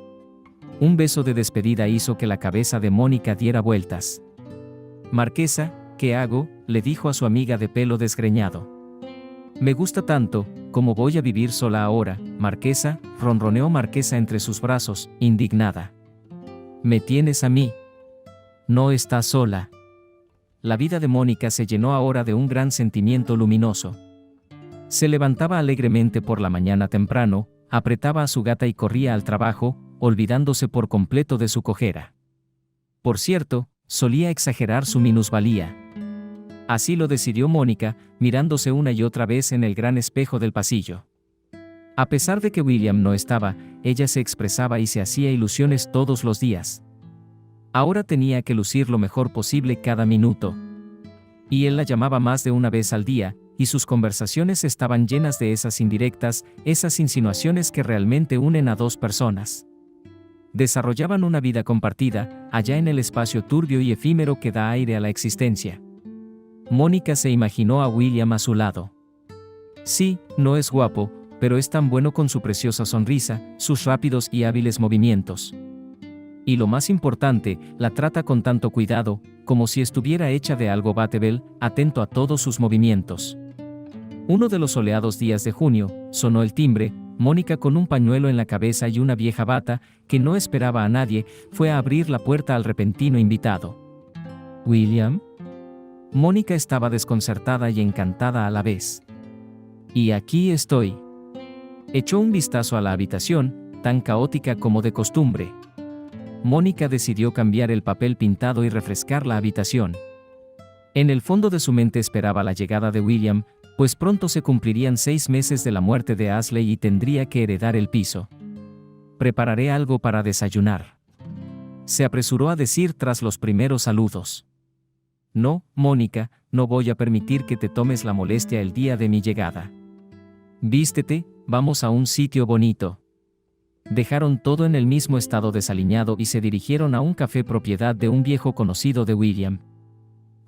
Un beso de despedida hizo que la cabeza de Mónica diera vueltas. Marquesa, ¿qué hago?, le dijo a su amiga de pelo desgreñado. Me gusta tanto, como voy a vivir sola ahora, Marquesa, ronroneó Marquesa entre sus brazos, indignada. Me tienes a mí. No estás sola. La vida de Mónica se llenó ahora de un gran sentimiento luminoso. Se levantaba alegremente por la mañana temprano, apretaba a su gata y corría al trabajo, olvidándose por completo de su cojera. Por cierto, solía exagerar su minusvalía. Así lo decidió Mónica, mirándose una y otra vez en el gran espejo del pasillo. A pesar de que William no estaba, ella se expresaba y se hacía ilusiones todos los días. Ahora tenía que lucir lo mejor posible cada minuto. Y él la llamaba más de una vez al día, y sus conversaciones estaban llenas de esas indirectas, esas insinuaciones que realmente unen a dos personas. Desarrollaban una vida compartida, allá en el espacio turbio y efímero que da aire a la existencia. Mónica se imaginó a William a su lado. Sí, no es guapo, pero es tan bueno con su preciosa sonrisa, sus rápidos y hábiles movimientos. Y lo más importante, la trata con tanto cuidado, como si estuviera hecha de algo Batebel, atento a todos sus movimientos. Uno de los soleados días de junio, sonó el timbre. Mónica, con un pañuelo en la cabeza y una vieja bata, que no esperaba a nadie, fue a abrir la puerta al repentino invitado. ¿William? Mónica estaba desconcertada y encantada a la vez. Y aquí estoy. Echó un vistazo a la habitación, tan caótica como de costumbre. Mónica decidió cambiar el papel pintado y refrescar la habitación. En el fondo de su mente esperaba la llegada de William, pues pronto se cumplirían 6 meses de la muerte de Ashley y tendría que heredar el piso. Prepararé algo para desayunar. Se apresuró a decir tras los primeros saludos. No, Mónica, no voy a permitir que te tomes la molestia el día de mi llegada. Vístete, vamos a un sitio bonito. Dejaron todo en el mismo estado desaliñado y se dirigieron a un café propiedad de un viejo conocido de William.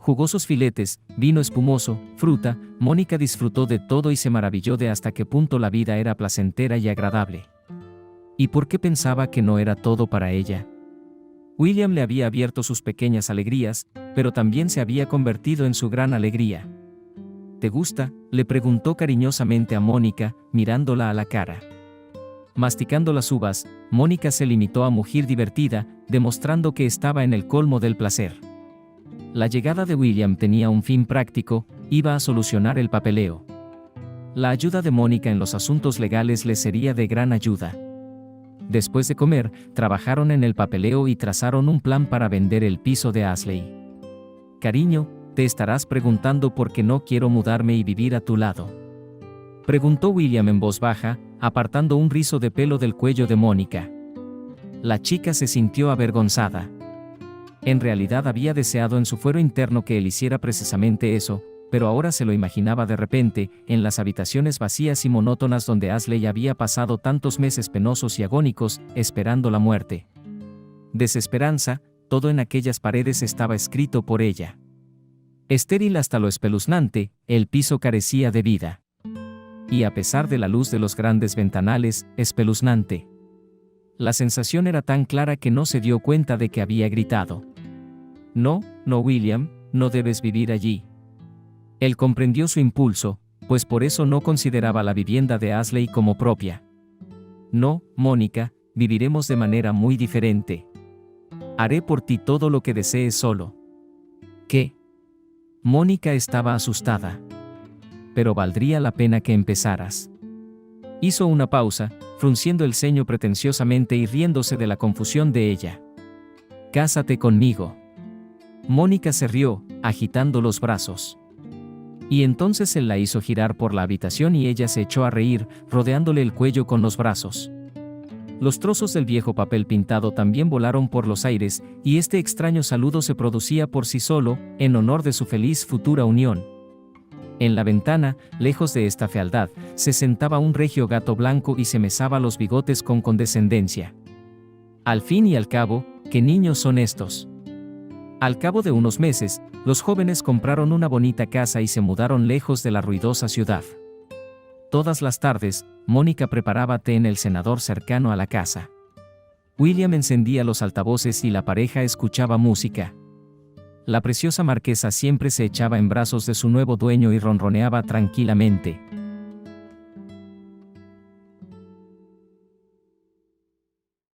Jugosos filetes, vino espumoso, fruta, Mónica disfrutó de todo y se maravilló de hasta qué punto la vida era placentera y agradable. ¿Y por qué pensaba que no era todo para ella? William le había abierto sus pequeñas alegrías, pero también se había convertido en su gran alegría. ¿Te gusta?, le preguntó cariñosamente a Mónica, mirándola a la cara. Masticando las uvas, Mónica se limitó a mugir divertida, demostrando que estaba en el colmo del placer. La llegada de William tenía un fin práctico, iba a solucionar el papeleo. La ayuda de Mónica en los asuntos legales le sería de gran ayuda. Después de comer, trabajaron en el papeleo y trazaron un plan para vender el piso de Ashley. Cariño, te estarás preguntando por qué no quiero mudarme y vivir a tu lado. Preguntó William en voz baja, apartando un rizo de pelo del cuello de Mónica. La chica se sintió avergonzada. En realidad había deseado en su fuero interno que él hiciera precisamente eso, pero ahora se lo imaginaba de repente, en las habitaciones vacías y monótonas donde Ashley había pasado tantos meses penosos y agónicos, esperando la muerte. Desesperanza, todo en aquellas paredes estaba escrito por ella. Estéril hasta lo espeluznante, el piso carecía de vida. Y a pesar de la luz de los grandes ventanales, espeluznante. La sensación era tan clara que no se dio cuenta de que había gritado. No, no William, no debes vivir allí. Él comprendió su impulso, pues por eso no consideraba la vivienda de Ashley como propia. No, Mónica, viviremos de manera muy diferente. Haré por ti todo lo que desees solo. ¿Qué? Mónica estaba asustada. Pero valdría la pena que empezaras. Hizo una pausa, frunciendo el ceño pretenciosamente y riéndose de la confusión de ella. Cásate conmigo. Mónica se rió, agitando los brazos. Y entonces él la hizo girar por la habitación y ella se echó a reír, rodeándole el cuello con los brazos. Los trozos del viejo papel pintado también volaron por los aires, y este extraño saludo se producía por sí solo, en honor de su feliz futura unión. En la ventana, lejos de esta fealdad, se sentaba un regio gato blanco y se mesaba los bigotes con condescendencia. Al fin y al cabo, ¿qué niños son estos? Al cabo de unos meses, los jóvenes compraron una bonita casa y se mudaron lejos de la ruidosa ciudad. Todas las tardes, Mónica preparaba té en el cenador cercano a la casa. William encendía los altavoces y la pareja escuchaba música. La preciosa marquesa siempre se echaba en brazos de su nuevo dueño y ronroneaba tranquilamente.